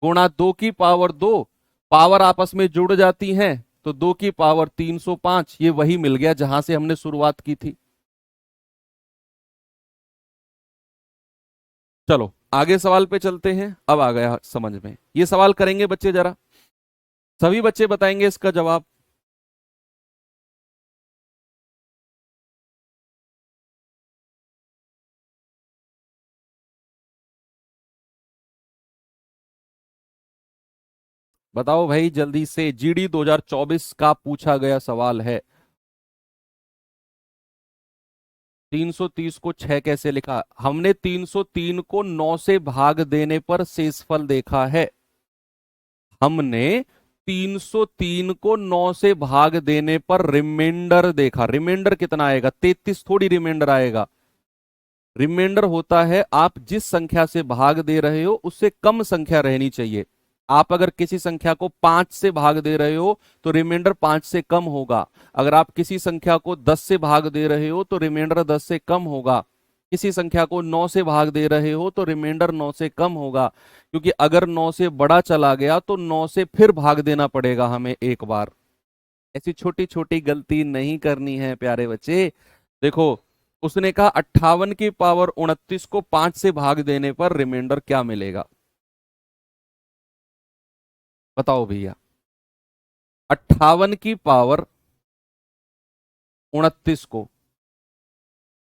गुणा 2 की पावर 2, पावर आपस में जुड़ जाती हैं, तो 2 की पावर 305, ये वही मिल गया जहां से हमने शुरुआत की थी। चलो आगे सवाल पे चलते हैं। अब आ गया समझ में, ये सवाल करेंगे बच्चे जरा, सभी बच्चे बताएंगे इसका जवाब। बताओ भाई जल्दी से, जीडी 2024 का पूछा गया सवाल है। 330 को 6 कैसे लिखा, हमने 303 को 9 से भाग देने पर शेषफल देखा है। हमने 303 को 9 से भाग देने पर रिमाइंडर देखा। रिमाइंडर कितना आएगा, 33 थोड़ी रिमाइंडर आएगा। रिमाइंडर होता है आप जिस संख्या से भाग दे रहे हो उससे कम संख्या रहनी चाहिए। आप अगर किसी संख्या को 5 से भाग दे रहे हो तो रिमाइंडर 5 से कम होगा। अगर आप किसी संख्या को 10 से भाग दे रहे हो तो रिमाइंडर 10 से कम होगा। किसी संख्या को 9 से भाग दे रहे हो तो रिमाइंडर 9 से कम होगा, क्योंकि अगर 9 से बड़ा चला गया तो 9 से फिर भाग देना पड़ेगा हमें एक बार। ऐसी छोटी छोटी गलती नहीं करनी है प्यारे बच्चे। देखो, उसने कहा 58 की पावर 29 को 5 से भाग देने पर रिमाइंडर क्या मिलेगा, बताओ भैया। 58 की पावर 29 को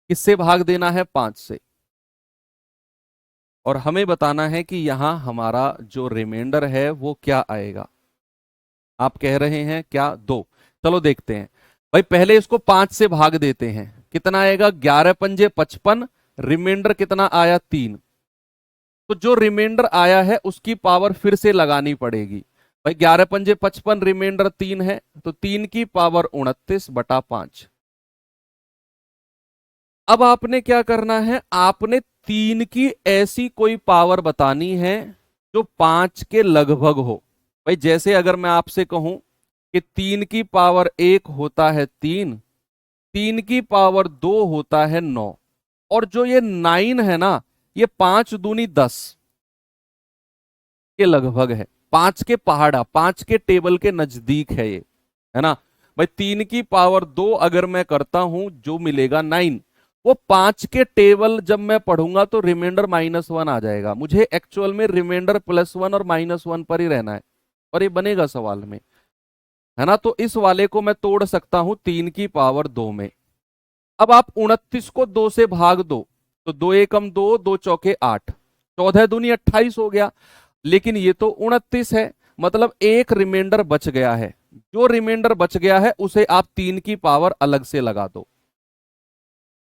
किससे भाग देना है, 5 से, और हमें बताना है कि यहां हमारा जो रिमाइंडर है वो क्या आएगा। आप कह रहे हैं क्या, 2। चलो देखते हैं। भाई पहले इसको 5 से भाग देते हैं, कितना आएगा 11 पंजे 55, रिमाइंडर कितना आया 3। तो जो रिमाइंडर आया है उसकी पावर फिर से लगानी पड़ेगी। भाई 11 पंजे 55, रिमाइंडर 3 है, तो 3 की पावर 29/5। अब आपने क्या करना है, आपने 3 की ऐसी कोई पावर बतानी है जो 5 के लगभग हो। भाई जैसे अगर मैं आपसे कहूं कि 3 की पावर 1 होता है 3, 3 की पावर 2 होता है 9, और जो ये 9 है ना, ये 5 दूनी 10 के लगभग है, 5 के पहाड़ा, 5 के टेबल के नजदीक है ये, है ना। भाई 3 की पावर 2 अगर मैं करता हूं जो मिलेगा 9, वो 5 के टेबल जब मैं पढ़ूंगा तो रिमाइंडर -1 आ जाएगा। मुझे एक्चुअल में रिमाइंडर +1 और -1 पर ही रहना है, और ये बनेगा सवाल में, है ना। तो इस वाले को मैं तोड़ सकता हूं 3 की पावर 2 में। अब आप 29 को 2 से भाग दो, तो 2 एकम 2, 2 चौके 8, 14 दूनी 28 हो गया। लेकिन ये तो 29 है, मतलब एक रिमाइंडर बच गया है। जो रिमाइंडर बच गया है उसे आप 3 की पावर अलग से लगा दो।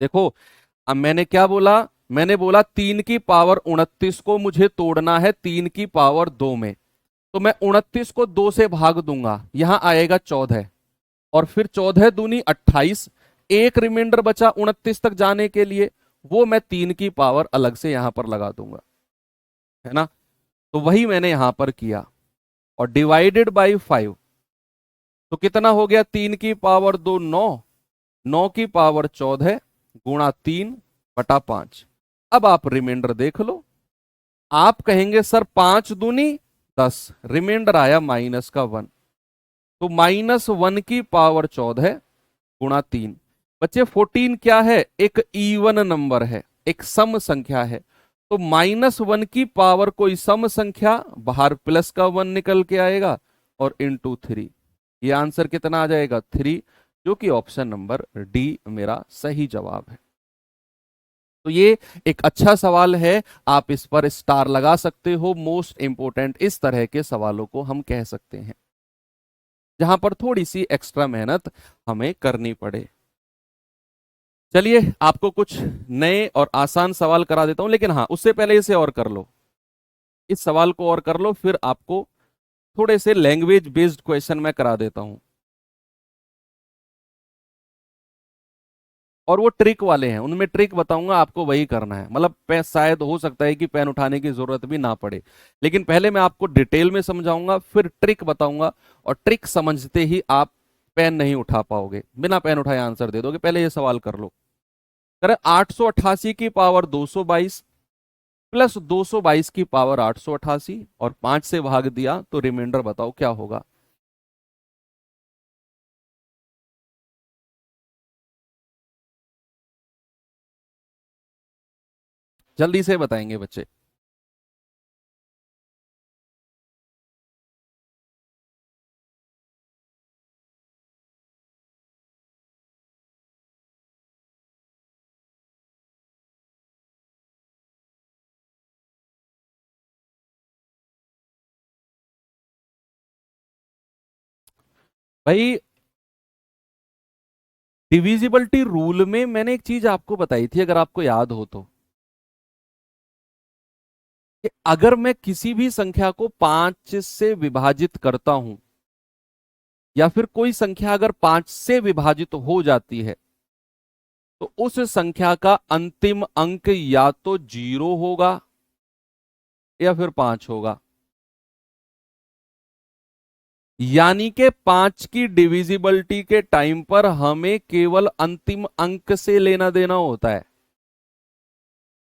देखो अब मैंने क्या बोला, मैंने बोला 3 की पावर 29 को मुझे तोड़ना है 3 की पावर 2 में। तो मैं 29 को 2 से भाग दूंगा, यहां आएगा 14, और फिर 14 दूनी 28, एक रिमाइंडर बचा 29 तक जाने के लिए, वो मैं 3 की पावर अलग से यहां पर लगा दूंगा, है ना। तो वही मैंने यहां पर किया, और डिवाइडेड बाई 5, तो कितना हो गया, 3 की पावर 2 9, 9 की पावर 14 गुणा 3/5। अब आप रिमाइंडर देख लो, आप कहेंगे सर 5 दूनी 10, रिमाइंडर आया -1, तो -1 की पावर 14 गुणा 3। बच्चे 14 क्या है, एक इवन नंबर है, एक सम संख्या है। तो -1 की पावर कोई सम संख्या, बाहर प्लस का 1 निकल के आएगा, और इंटू 3, ये आंसर कितना आ जाएगा 3, जो कि ऑप्शन नंबर डी मेरा सही जवाब है। तो ये एक अच्छा सवाल है, आप इस पर स्टार लगा सकते हो। मोस्ट इंपोर्टेंट इस तरह के सवालों को हम कह सकते हैं जहां पर थोड़ी सी एक्स्ट्रा मेहनत हमें करनी पड़े। चलिए आपको कुछ नए और आसान सवाल करा देता हूं, लेकिन हाँ उससे पहले इसे और कर लो, इस सवाल को और कर लो, फिर आपको थोड़े से लैंग्वेज बेस्ड क्वेश्चन मैं करा देता हूं। और वो ट्रिक वाले हैं, उनमें ट्रिक बताऊंगा, आपको वही करना है। मतलब शायद हो सकता है कि पेन उठाने की जरूरत भी ना पड़े, लेकिन पहले मैं आपको डिटेल में समझाऊंगा, फिर ट्रिक बताऊंगा, और ट्रिक समझते ही आप पेन नहीं उठा पाओगे, बिना पेन उठाए आंसर दे दोगे। पहले ये सवाल कर लो, करें 888 की पावर 222 प्लस 222 की पावर 888, और 5 से भाग दिया, तो रिमाइंडर बताओ क्या होगा। जल्दी से बताएंगे बच्चे। भाई डिविजिबिलिटी रूल में मैंने एक चीज आपको बताई थी, अगर आपको याद हो तो, कि अगर मैं किसी भी संख्या को 5 से विभाजित करता हूं, या फिर कोई संख्या अगर 5 से विभाजित हो जाती है, तो उस संख्या का अंतिम अंक या तो 0 होगा या फिर 5 होगा। यानी कि 5 की डिविजिबिलिटी के टाइम पर हमें केवल अंतिम अंक से लेना देना होता है,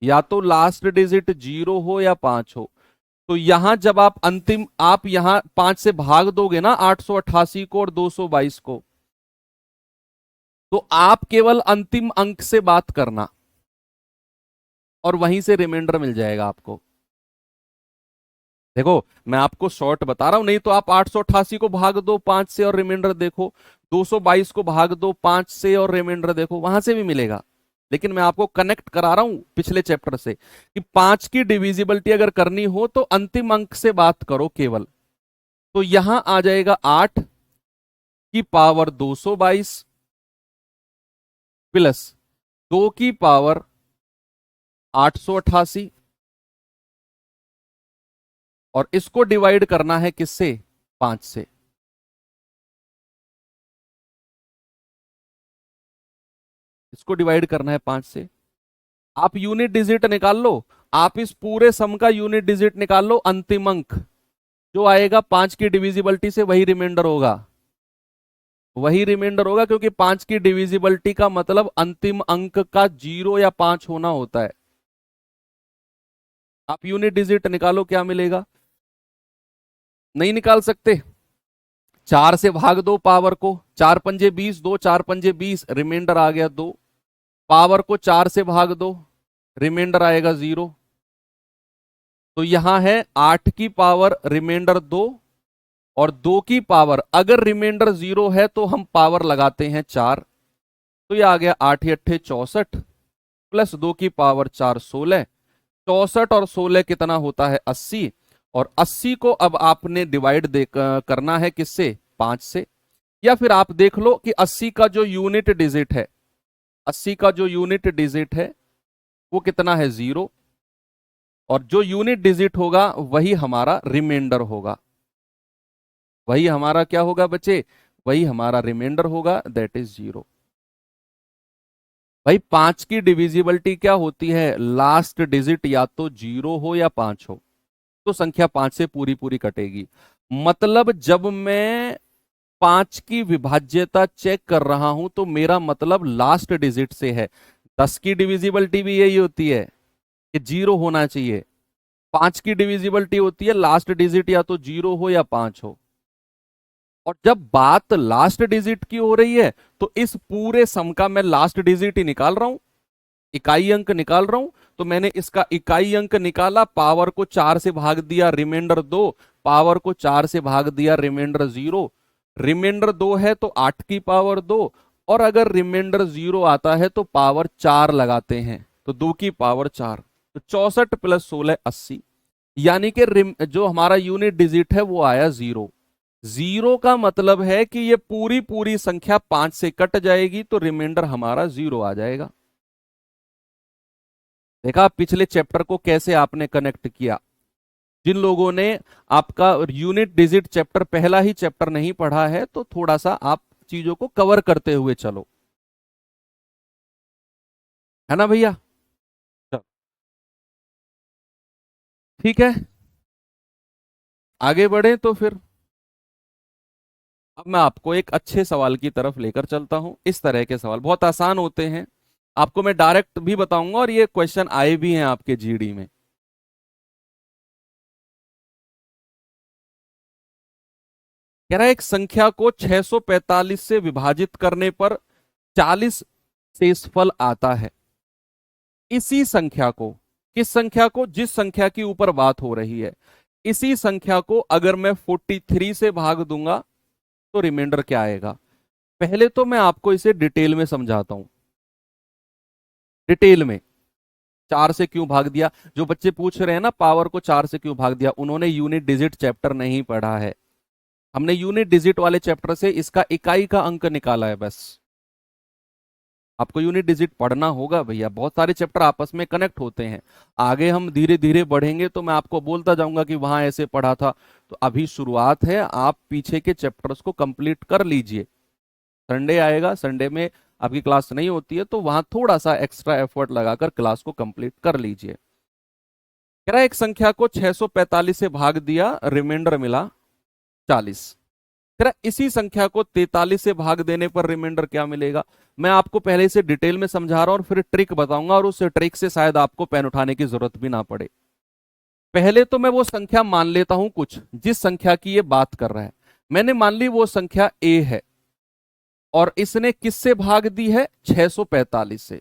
या तो लास्ट डिजिट 0 हो या 5 हो। तो यहां जब आप यहां 5 से भाग दोगे ना 888 को और 222 को, तो आप केवल अंतिम अंक से बात करना, और वहीं से रिमाइंडर मिल जाएगा आपको। देखो मैं आपको शॉर्ट बता रहा हूं, नहीं तो आप 888 को भाग दो 5 से और रिमाइंडर देखो, 222 को भाग दो 5 से और रिमाइंडर देखो, वहां से भी मिलेगा। लेकिन मैं आपको कनेक्ट करा रहा हूं पिछले चैप्टर से, कि 5 की डिविजिबिलिटी अगर करनी हो तो अंतिम अंक से बात करो केवल। तो यहां आ जाएगा 8 की पावर 222, प्लस 2 की पावर 888, और इसको डिवाइड करना है किससे? 5 से। इसको डिवाइड करना है 5 से। आप यूनिट डिजिट निकाल लो, आप इस पूरे सम का यूनिट डिजिट निकाल लो, अंतिम अंक जो आएगा 5 की डिविजिबिलिटी से वही रिमाइंडर होगा, वही रिमाइंडर होगा, क्योंकि 5 की डिविजिबिलिटी का मतलब अंतिम अंक का 0 या 5 होना होता है। आप यूनिट डिजिट निकालो, क्या मिलेगा? नहीं निकाल सकते? 4 से भाग दो पावर को, 4 पंजे 20, 2 4 पंजे 20, रिमाइंडर आ गया 2। पावर को 4 से भाग दो, रिमाइंडर आएगा 0। तो यहां है 8 की पावर रिमाइंडर 2, और 2 की पावर, अगर रिमाइंडर 0 है तो हम पावर लगाते हैं 4। तो ये आ गया 8 8 64, प्लस 2 की पावर 4 16। 64 और 16 कितना होता है? 80। और 80 को अब आपने डिवाइड करना है किससे? 5 से। या फिर आप देख लो कि 80 का जो यूनिट डिजिट है, 80 का जो यूनिट डिजिट है वो कितना है? 0। और जो यूनिट डिजिट होगा वही हमारा रिमाइंडर होगा, वही हमारा क्या होगा बच्चे? वही हमारा रिमाइंडर होगा, दैट इज 0। भाई 5 की डिविजिबिलिटी क्या होती है? लास्ट डिजिट या तो 0 हो या 5 हो, तो संख्या 5 से पूरी पूरी कटेगी। मतलब जब मैं 5 की विभाज्यता चेक कर रहा हूं तो मेरा मतलब लास्ट डिजिट से है। 10 की डिविजिबिलिटी भी यही होती है कि 0 होना चाहिए। 5 की डिविजिबिलिटी होती है लास्ट डिजिट या तो 0 हो या 5 हो। और जब बात लास्ट डिजिट की हो रही है तो इस पूरे सम का मैं लास्ट डिजिट ही निकाल रहा हूं, इकाई अंक निकाल रहा हूं। तो मैंने इसका इकाई अंक निकाला, पावर को 4 से भाग दिया, रिमाइंडर 2। पावर को 4 से भाग दिया, रिमाइंडर 0। रिमाइंडर 2 है तो 8 की पावर 2, और अगर रिमाइंडर 0 आता है तो पावर 4 लगाते हैं, तो 2 की पावर 4। तो 64 प्लस 16 80। यानी कि जो हमारा यूनिट डिजिट है वो आया 0। 0 का मतलब है कि ये पूरी पूरी संख्या 5 से कट जाएगी, तो रिमाइंडर हमारा 0 आ जाएगा। देखा पिछले चैप्टर को कैसे आपने कनेक्ट किया? जिन लोगों ने आपका यूनिट डिजिट चैप्टर पहला ही चैप्टर नहीं पढ़ा है तो थोड़ा सा आप चीजों को कवर करते हुए चलो, है ना भैया? चलो, ठीक है, आगे बढ़े तो फिर अब मैं आपको एक अच्छे सवाल की तरफ लेकर चलता हूं। इस तरह के सवाल बहुत आसान होते हैं, आपको मैं डायरेक्ट भी बताऊंगा, और ये क्वेश्चन आए भी हैं आपके जीडी में। कह रहा है एक संख्या को 645 से विभाजित करने पर 40 शेषफल आता है। इसी संख्या को, किस संख्या को? जिस संख्या की ऊपर बात हो रही है, इसी संख्या को अगर मैं 43 से भाग दूंगा तो रिमाइंडर क्या आएगा? पहले तो मैं आपको इसे डिटेल में समझाता हूं। डिटेल में 4 से क्यों भाग दिया? जो बच्चे पूछ रहे हैं ना पावर को 4 से क्यों भाग दिया, उन्होंने यूनिट डिजिट चैप्टर नहीं पढ़ा है। हमने यूनिट डिजिट वाले चैप्टर से इसका इकाई का अंक निकाला है बस। आपको यूनिट डिजिट पढ़ना होगा भैया, बहुत सारे चैप्टर आपस में कनेक्ट होते हैं। आगे हम धीरे धीरे बढ़ेंगे तो मैं आपको बोलता जाऊंगा कि वहां ऐसे पढ़ा था। तो अभी शुरुआत है, आप पीछे के चैप्टर्स को कंप्लीट कर लीजिए। संडे आएगा, संडे में आपकी क्लास नहीं होती है तो वहां थोड़ा सा एक्स्ट्रा एफर्ट लगाकर क्लास को कंप्लीट कर लीजिए। कह रहा है एक संख्या को 645 से भाग दिया, रिमाइंडर मिला 40। कह रहा है इसी संख्या को 43 से भाग देने पर रिमाइंडर क्या मिलेगा? मैं आपको पहले से डिटेल में समझा रहा हूं और फिर ट्रिक बताऊंगा, और उस ट्रिक से शायद आपको पेन उठाने की जरूरत भी ना पड़े। पहले तो मैं वो संख्या मान लेता हूं कुछ, जिस संख्या की ये बात कर रहा है। मैंने मान ली वो संख्या ए है, और इसने किससे भाग दी है? 645 से।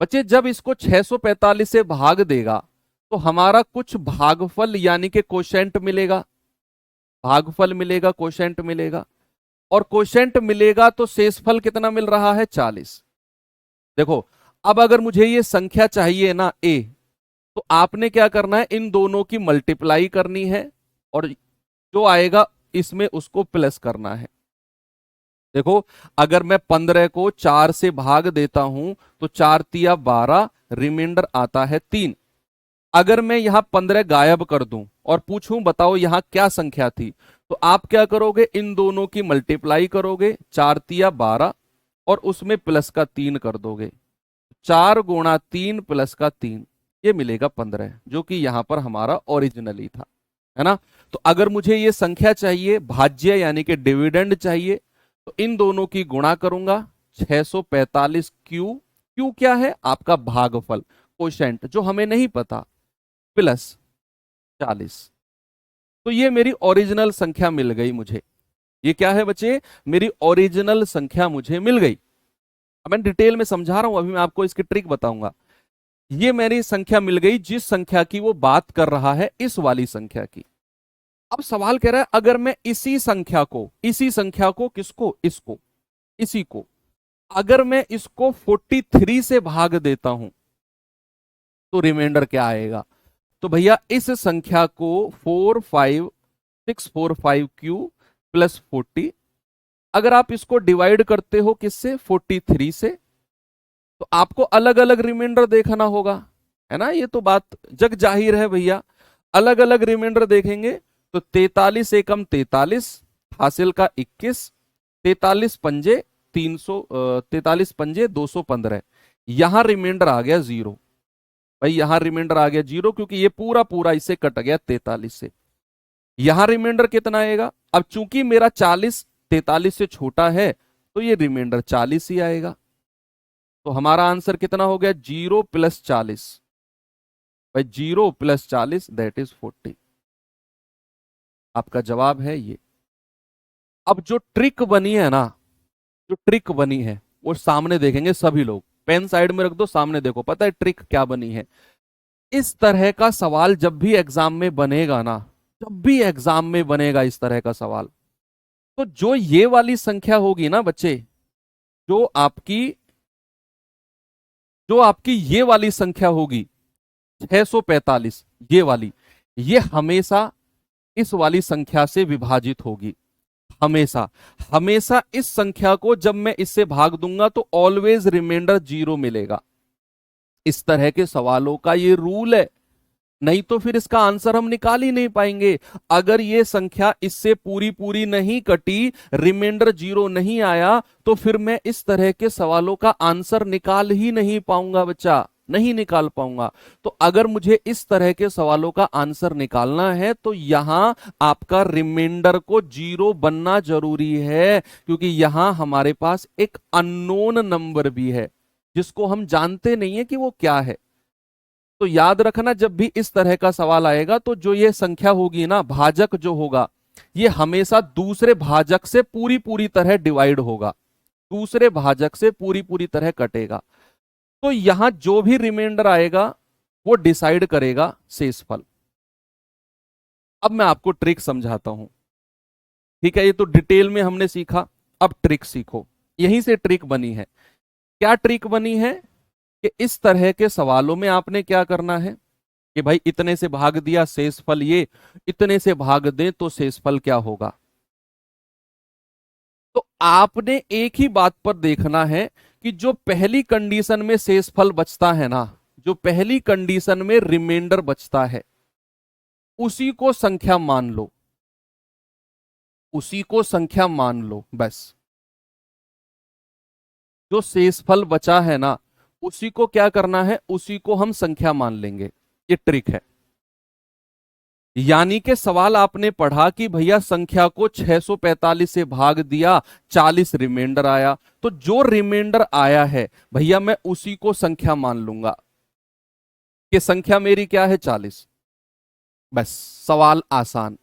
बच्चे जब इसको 645 से भाग देगा तो हमारा कुछ भागफल यानी कि कोशेंट मिलेगा, भागफल मिलेगा, कोशेंट मिलेगा, और कोशेंट मिलेगा तो शेषफल कितना मिल रहा है? 40। देखो अब अगर मुझे ये संख्या चाहिए ना ए, तो आपने क्या करना है? इन दोनों की मल्टीप्लाई करनी है, और जो आएगा इसमें उसको प्लस करना है। देखो, अगर मैं 15 को 4 से भाग देता हूं तो 4 तिया 12, रिमाइंडर आता है 3। अगर मैं यहां 15 गायब कर दूं और पूछूं बताओ यहां क्या संख्या थी, तो आप क्या करोगे, इन दोनों की मल्टीप्लाई करोगे, 4 तिया 12 और उसमें प्लस का 3 कर दोगे। 4 गुणा 3 प्लस का 3, ये मिलेगा 15, जो कि यहां पर हमारा ओरिजिनली था, है ना। तो अगर मुझे ये संख्या चाहिए, भाज्य यानी कि डिविडेंड चाहिए, तो इन दोनों की गुणा करूंगा, 645 क्यू, क्यू क्या है आपका भागफल, कोशेंट जो हमें नहीं पता, प्लस 40। तो ये मेरी ओरिजिनल संख्या मिल गई मुझे। ये क्या है बच्चे, मेरी ओरिजिनल संख्या मुझे मिल गई। अब मैं डिटेल में समझा रहा हूं, अभी मैं आपको इसकी ट्रिक बताऊंगा। ये मेरी संख्या मिल गई जिस संख्या की वो बात कर रहा है, इस वाली संख्या की। अब सवाल कह रहा है अगर मैं इसी संख्या को किसको, इसको, इसी को, अगर मैं इसको 43 से भाग देता हूं तो रिमाइंडर क्या आएगा। तो भैया इस संख्या को 45645 क्यू प्लस 40, अगर आप इसको डिवाइड करते हो किससे, 43 से, तो आपको अलग अलग रिमाइंडर देखना होगा, है ना। ये तो बात जग जाहिर है भैया, अलग अलग रिमाइंडर देखेंगे। तो 43 एकम 43, हासिल का 21, 43 पंजे 300, 43 पंजे 215, यहां रिमाइंडर आ गया 0। भाई यहां रिमाइंडर आ गया 0 क्योंकि ये पूरा पूरा इससे कट गया 43 से। यहां रिमाइंडर कितना आएगा, अब चूंकि मेरा 40 43 से छोटा है तो ये रिमाइंडर 40 ही आएगा। तो हमारा आंसर कितना हो गया, 0 + 40। भाई 0 + 40 दैट इज 40। आपका जवाब है ये। अब जो ट्रिक बनी है ना, जो ट्रिक बनी है वो सामने देखेंगे सभी लोग, पेन साइड में रख दो, सामने देखो, पता है ट्रिक क्या बनी है। इस तरह का सवाल जब भी एग्जाम में बनेगा ना, जब भी एग्जाम में बनेगा इस तरह का सवाल, तो जो ये वाली संख्या होगी ना बच्चे, जो आपकी जो आपकी ये वाली संख्या होगी 645, ये वाली, ये हमेशा इस वाली संख्या से विभाजित होगी। हमेशा, हमेशा इस संख्या को जब मैं इससे भाग दूंगा तो ऑलवेज रिमाइंडर 0 मिलेगा। इस तरह के सवालों का ये रूल है, नहीं तो फिर इसका आंसर हम निकाल ही नहीं पाएंगे। अगर ये संख्या इससे पूरी पूरी नहीं कटी, रिमाइंडर 0 नहीं आया, तो फिर मैं इस तरह के सवालों का आंसर निकाल ही नहीं पाऊंगा बच्चा, नहीं निकाल पाऊंगा। तो अगर मुझे इस तरह के सवालों का आंसर निकालना है तो यहां आपका रिमाइंडर को 0 बनना जरूरी है, क्योंकि यहां हमारे पास एक अननोन नंबर भी है जिसको हम जानते नहीं है कि वो क्या है। तो याद रखना जब भी इस तरह का सवाल आएगा तो जो ये संख्या होगी ना, भाजक जो होगा, ये हमेशा दूसरे भाजक से पूरी पूरी तरह डिवाइड होगा, दूसरे भाजक से पूरी पूरी तरह कटेगा। तो यहां जो भी रिमाइंडर आएगा वो डिसाइड करेगा शेषफल। अब मैं आपको ट्रिक समझाता हूं, ठीक है। ये तो डिटेल में हमने सीखा, अब ट्रिक सीखो। यहीं से ट्रिक बनी है। क्या ट्रिक बनी है कि इस तरह के सवालों में आपने क्या करना है कि भाई इतने से भाग दिया शेषफल ये, इतने से भाग दें तो शेषफल क्या होगा। तो आपने एक ही बात पर देखना है कि जो पहली कंडीशन में शेषफल बचता है ना, जो पहली कंडीशन में रिमाइंडर बचता है, उसी को संख्या मान लो, उसी को संख्या मान लो बस। जो शेषफल बचा है ना, उसी को क्या करना है, उसी को हम संख्या मान लेंगे। ये ट्रिक है। यानी कि सवाल आपने पढ़ा कि भैया संख्या को 645 से भाग दिया, 40 रिमाइंडर आया, तो जो रिमाइंडर आया है भैया मैं उसी को संख्या मान लूंगा कि संख्या मेरी क्या है, 40। बस, सवाल आसान।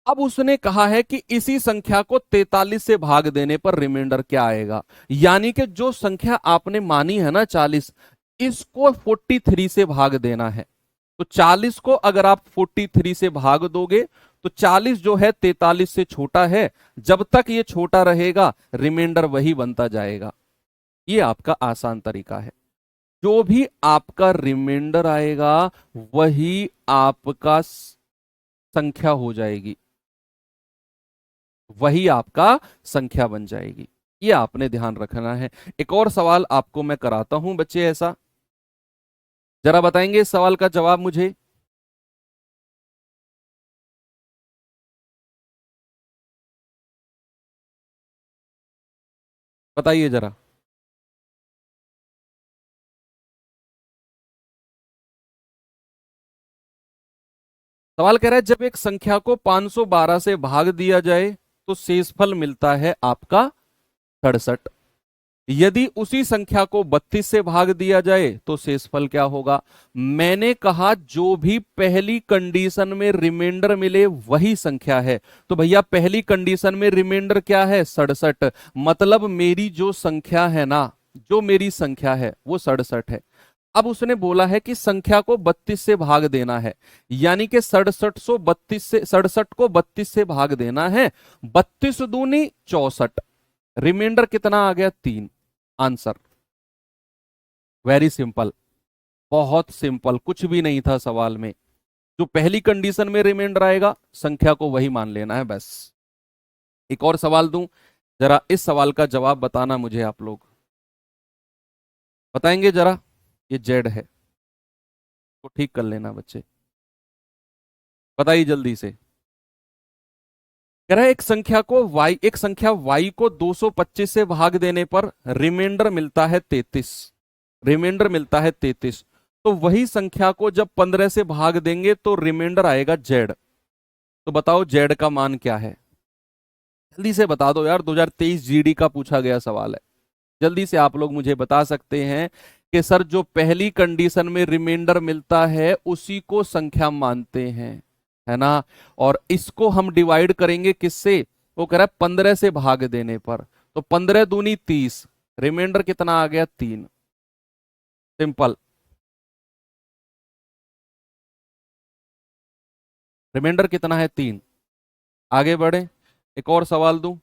अब उसने कहा है कि इसी संख्या को 43 से भाग देने पर रिमाइंडर क्या आएगा। यानी कि जो संख्या आपने मानी है ना 40, इसको 43 से भाग देना है। तो 40 को अगर आप 43 से भाग दोगे तो 40 जो है 43 से छोटा है, जब तक ये छोटा रहेगा रिमाइंडर वही बनता जाएगा। ये आपका आसान तरीका है। जो भी आपका रिमाइंडर आएगा वही आपका संख्या हो जाएगी, वही आपका संख्या बन जाएगी। ये आपने ध्यान रखना है। एक और सवाल आपको मैं कराता हूं बच्चे, ऐसा जरा बताएंगे इस सवाल का जवाब मुझे। बताइए जरा। सवाल कह रहा है जब एक संख्या को 512 से भाग दिया जाए तो शेषफल मिलता है आपका 67। यदि उसी संख्या को 32 से भाग दिया जाए तो शेषफल क्या होगा। मैंने कहा जो भी पहली कंडीशन में रिमाइंडर मिले वही संख्या है। तो भैया पहली कंडीशन में रिमाइंडर क्या है, 67। मतलब मेरी जो संख्या है ना, जो मेरी संख्या है वो 67 है। अब उसने बोला है कि संख्या को 32 से भाग देना है, यानी कि 67 को 32 से भाग देना है। 32 दूनी 64, रिमाइंडर कितना आ गया, 3। आंसर वेरी सिंपल, बहुत सिंपल, कुछ भी नहीं था सवाल में। जो पहली कंडीशन में रिमाइंडर आएगा संख्या को वही मान लेना है बस। एक और सवाल दूं, जरा इस सवाल का जवाब बताना मुझे आप लोग। बताएंगे जरा। ये जेड है तो ठीक कर लेना बच्चे, बताइए जल्दी से। कह रहा है एक संख्या y को 225 से भाग देने पर रिमाइंडर मिलता है 33। रिमाइंडर मिलता है 33। तो वही संख्या को जब 15 से भाग देंगे तो रिमाइंडर आएगा z। तो बताओ z का मान क्या है। जल्दी से बता दो यार, 2023 जीडी का पूछा गया सवाल है। जल्दी से आप लोग मुझे बता सकते हैं कि सर जो पहली कंडीशन में रिमाइंडर मिलता है उसी को संख्या मानते हैं, है ना। और इसको हम डिवाइड करेंगे किससे, वो कह रहा है 15 से भाग देने पर। तो 15 दूनी 30, रिमाइंडर कितना आ गया, 3। सिंपल, रिमाइंडर कितना है, 3। आगे बढ़े, एक और सवाल दूं।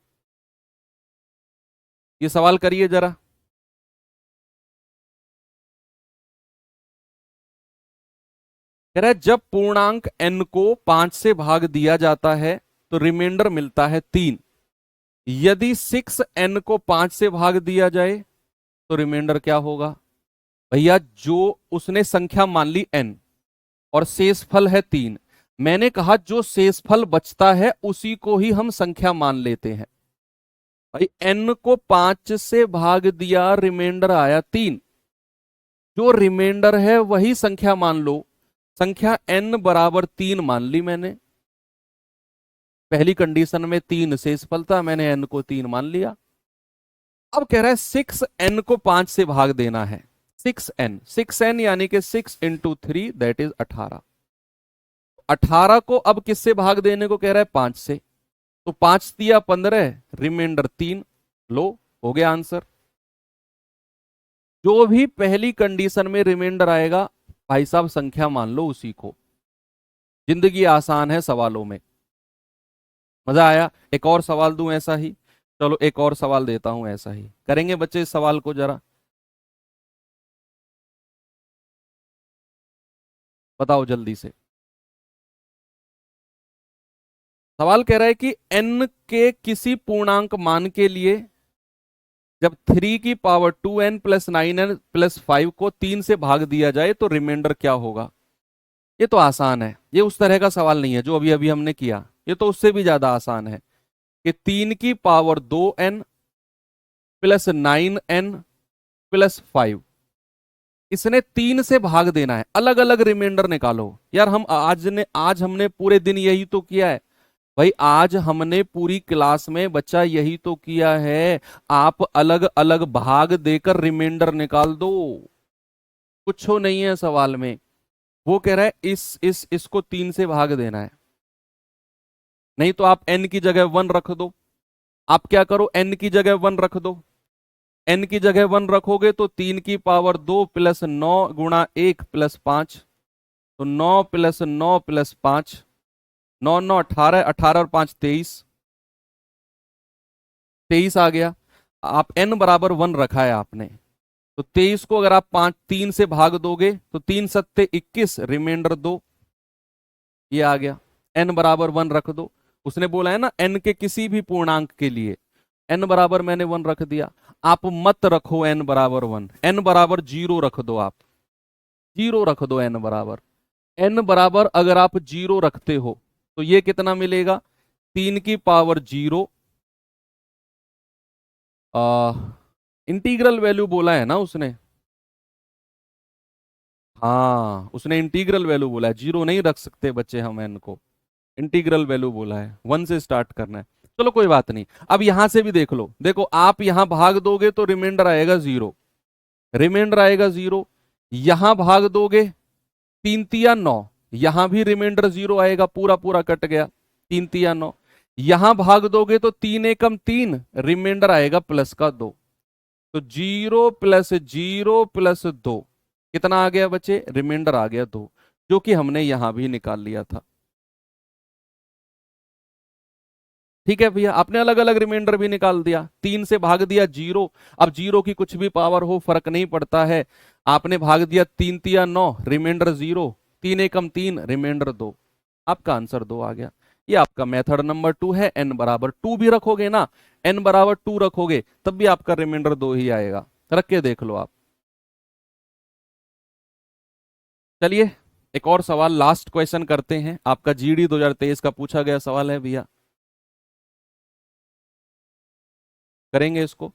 ये सवाल करिए जरा। कह रहा है जब पूर्णांक n को 5 से भाग दिया जाता है तो रिमाइंडर मिलता है 3। यदि 6n को 5 से भाग दिया जाए तो रिमाइंडर क्या होगा। भैया जो उसने संख्या मान ली n और शेषफल है 3, मैंने कहा जो शेषफल बचता है उसी को ही हम संख्या मान लेते हैं। भाई n को 5 से भाग दिया, रिमाइंडर आया 3। जो रिमाइंडर है वही संख्या मान लो। संख्या n बराबर 3 मान ली मैंने। पहली कंडीशन में 3 शेषफल था, मैंने n को 3 मान लिया। अब कह रहा है 6n को 5 से भाग देना है। 6n यानी कि 6 इंटू 3 दैट इज 18। 18 को अब किससे भाग देने को कह रहा है, 5 से। तो 5 दिया 15, रिमाइंडर 3। लो, हो गया आंसर। जो भी पहली कंडीशन में रिमाइंडर आएगा भाई साहब संख्या मान लो उसी को। जिंदगी आसान है सवालों में। मजा आया। एक और सवाल दूं ऐसा ही, चलो एक और सवाल देता हूं ऐसा ही। करेंगे बच्चे इस सवाल को जरा, बताओ जल्दी से। सवाल कह रहा है कि n के किसी पूर्णांक मान के लिए जब 3 की power 2n plus 9n plus 5 को 3 से भाग दिया जाए तो रिमाइंडर क्या होगा। ये तो आसान है, ये उस तरह का सवाल नहीं है जो अभी अभी हमने किया। ये तो उससे भी ज्यादा आसान है कि 3 की power 2n plus 9n plus 5, इसने 3 से भाग देना है। अलग अलग रिमाइंडर निकालो यार। आज हमने पूरे दिन यही तो किया है भाई। आज हमने पूरी क्लास में बच्चा यही तो किया है। आप अलग अलग भाग देकर रिमाइंडर निकाल दो, कुछ हो नहीं है सवाल में। वो कह रहा है इसको 3 से भाग देना है। नहीं तो आप n की जगह 1 रख दो। आप क्या करो, n की जगह 1 रख दो। n की जगह 1 रखोगे तो 3 की पावर 2 प्लस 9 गुणा 1 प्लस 5, तो 9 प्लस 9 प्लस 5, 9 9 18, 18 और 5 23, 23 आ गया। आप n बराबर 1 रखा है आपने, तो 23 को अगर आप 3 से भाग दोगे तो 3 सत्ते 21, रिमाइंडर 2, ये आ गया। n बराबर 1 रख दो। उसने बोला है ना n के किसी भी पूर्णांक के लिए, n बराबर मैंने 1 रख दिया। आप मत रखो n बराबर 1, n बराबर 0 रख दो, आप 0 रख दो n बराबर। n बराबर अगर आप 0 रखते हो तो ये कितना मिलेगा, 3 की पावर 0। इंटीग्रल वैल्यू बोला है ना उसने, हाँ उसने इंटीग्रल वैल्यू बोला है, 0 नहीं रख सकते बच्चे हम n को, इंटीग्रल वैल्यू बोला है, 1 से स्टार्ट करना है। चलो कोई बात नहीं, अब यहां से भी देख लो, देखो आप यहां भाग दोगे तो रिमाइंडर आएगा 0, रिमाइंडर आएगा 0। यहां भाग दोगे 3 तिया 9, यहां भी रिमाइंडर 0 आएगा, पूरा पूरा कट गया, 3 तिया 9। यहां भाग दोगे तो 3 एकम 3, रिमाइंडर आएगा प्लस का 2। तो 0 प्लस 0 प्लस 2 कितना आ गया बच्चे, रिमाइंडर आ गया 2, जो कि हमने यहां भी निकाल लिया था। ठीक है भैया, आपने अलग अलग रिमाइंडर भी निकाल दिया, 3 से भाग दिया 0। अब 0 की कुछ भी पावर हो फर्क नहीं पड़ता है, आपने भाग दिया 3 तिया 9, रिमाइंडर 0, 3 एकम 3, रिमाइंडर 2, आपका आंसर 2 आ गया। ये आपका मेथड नंबर 2 है। n बराबर 2 भी रखोगे ना, n बराबर 2 रखोगे तब भी आपका रिमाइंडर 2 ही आएगा, रख के देख लो आप। चलिए एक और सवाल, लास्ट क्वेश्चन करते हैं, आपका जीडी 2023 का पूछा गया सवाल है भैया, करेंगे इसको।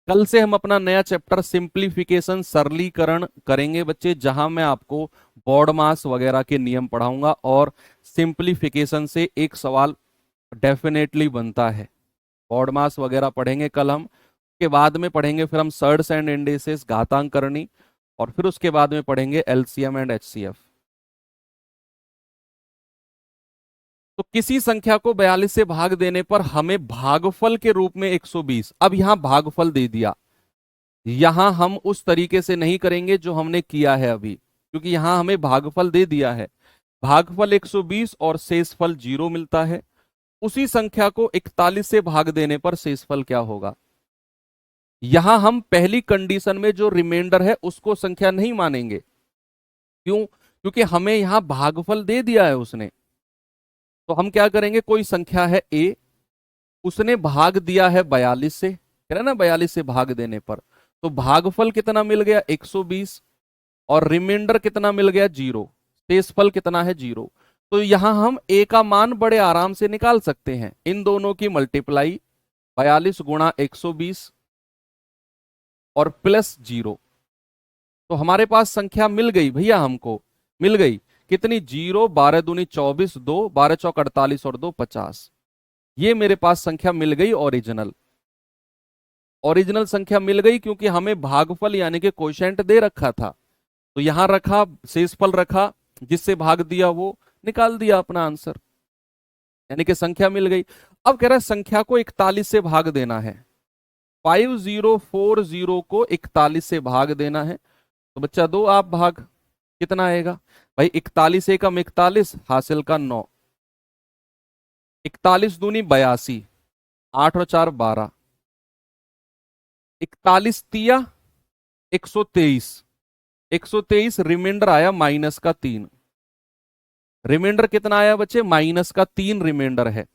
कल से हम अपना नया चैप्टर सिंप्लीफिकेशन सरलीकरण करेंगे बच्चे, जहां मैं आपको बॉड मास वगैरह के नियम पढ़ाऊंगा और सिंप्लीफिकेशन से एक सवाल डेफिनेटली बनता है। बॉड मास वगैरह पढ़ेंगे कल हम, के बाद में पढ़ेंगे फिर हम सर्ड्स एंड इंडिसेस, घातांक करनी, और फिर उसके बाद में पढ़ेंगे एलसीएम एंड एचसीएफ। तो किसी संख्या को 42 से भाग देने पर हमें भागफल के रूप में 120, अब यहां भागफल दे दिया, यहां हम उस तरीके से नहीं करेंगे जो हमने किया है अभी, क्योंकि यहां हमें भागफल दे दिया है, भागफल 120 और शेषफल 0 मिलता है। उसी संख्या को 41 से भाग देने पर शेषफल क्या होगा। यहां हम पहली कंडीशन में जो रिमाइंडर है उसको संख्या नहीं मानेंगे, क्यों, क्योंकि हमें यहां भागफल दे दिया है उसने। तो हम क्या करेंगे, कोई संख्या है ए, उसने भाग दिया है 42 से, कह रहे ना 42 से भाग देने पर, तो भागफल कितना मिल गया 120, और रिमाइंडर कितना मिल गया 0, शेषफल कितना है 0। तो यहां हम ए का मान बड़े आराम से निकाल सकते हैं, इन दोनों की मल्टीप्लाई 42 गुणा 120 और प्लस 0, तो हमारे पास संख्या मिल गई भैया, हमको मिल गई कितनी, 0, 12 दूनी 24, 2 12 चौक 48 और 2 50, ये मेरे पास संख्या मिल गई ओरिजिनल, ओरिजिनल संख्या मिल गई, क्योंकि हमें भागफल यानी कि क्वोशिएंट दे रखा था, तो यहां रखा, शेषफल रखा, जिससे भाग दिया वो निकाल दिया अपना आंसर, यानी कि संख्या मिल गई। अब कह रहा है संख्या को 41 से भाग देना है, 5040 को 41 से भाग देना है, तो बच्चा दो आप भाग, कितना आएगा भाई, 41 एकम 41, हासिल का 9, 41 दूनी 82, 8 और 4 12, 41 तिया 123, 123, रिमाइंडर आया माइनस का 3, रिमाइंडर कितना आया बच्चे, माइनस का 3 रिमाइंडर है,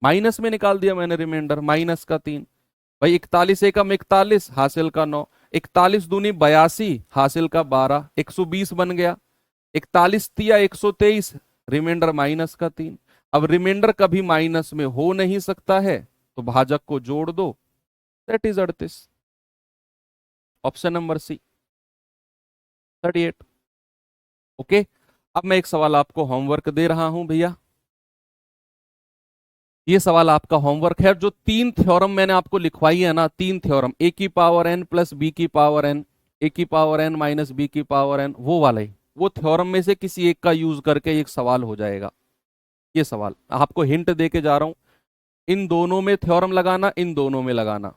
माइनस में निकाल दिया मैंने रिमाइंडर, माइनस का 3, भाई 41 एकम 41, हासिल का 9, 41 दूनी 82, हासिल का 12, 120 बन गया, 41 तिया 123, रिमाइंडर माइनस का 3। अब रिमाइंडर कभी माइनस में हो नहीं सकता है, तो भाजक को जोड़ दो, that is 38, option number C 38। Okay, अब मैं एक सवाल आपको होमवर्क दे रहा हूं भैया, ये सवाल आपका होमवर्क है, जो 3 थ्योरम मैंने आपको लिखवाई है ना, 3 थ्योरम, ए की पावर एन प्लस बी की पावर एन, ए की पावर एन माइनस बी की पावर एन, वो वाला ही, वो थ्योरम में से किसी एक का यूज करके एक सवाल हो जाएगा। ये सवाल आपको हिंट दे के जा रहा हूं, इन दोनों में थ्योरम लगाना, इन दोनों में लगाना,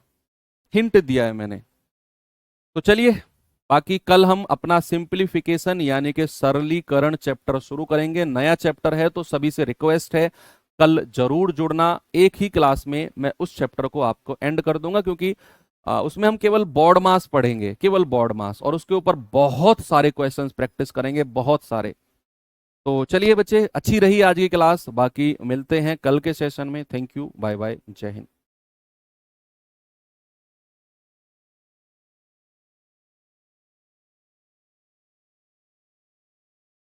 हिंट दिया है मैंने। तो चलिए, बाकी कल हम अपना सिंप्लीफिकेशन यानी कि सरलीकरण चैप्टर शुरू करेंगे, नया चैप्टर है तो सभी से रिक्वेस्ट है कल जरूर जुड़ना, एक ही क्लास में मैं उस चैप्टर को आपको एंड कर दूंगा, क्योंकि उसमें हम केवल बॉड मास पढ़ेंगे, केवल बॉड मास, और उसके ऊपर बहुत सारे क्वेश्चंस प्रैक्टिस करेंगे, बहुत सारे। तो चलिए बच्चे, अच्छी रही आज की क्लास, बाकी मिलते हैं कल के सेशन में। थैंक यू, बाय बाय, जय हिंद।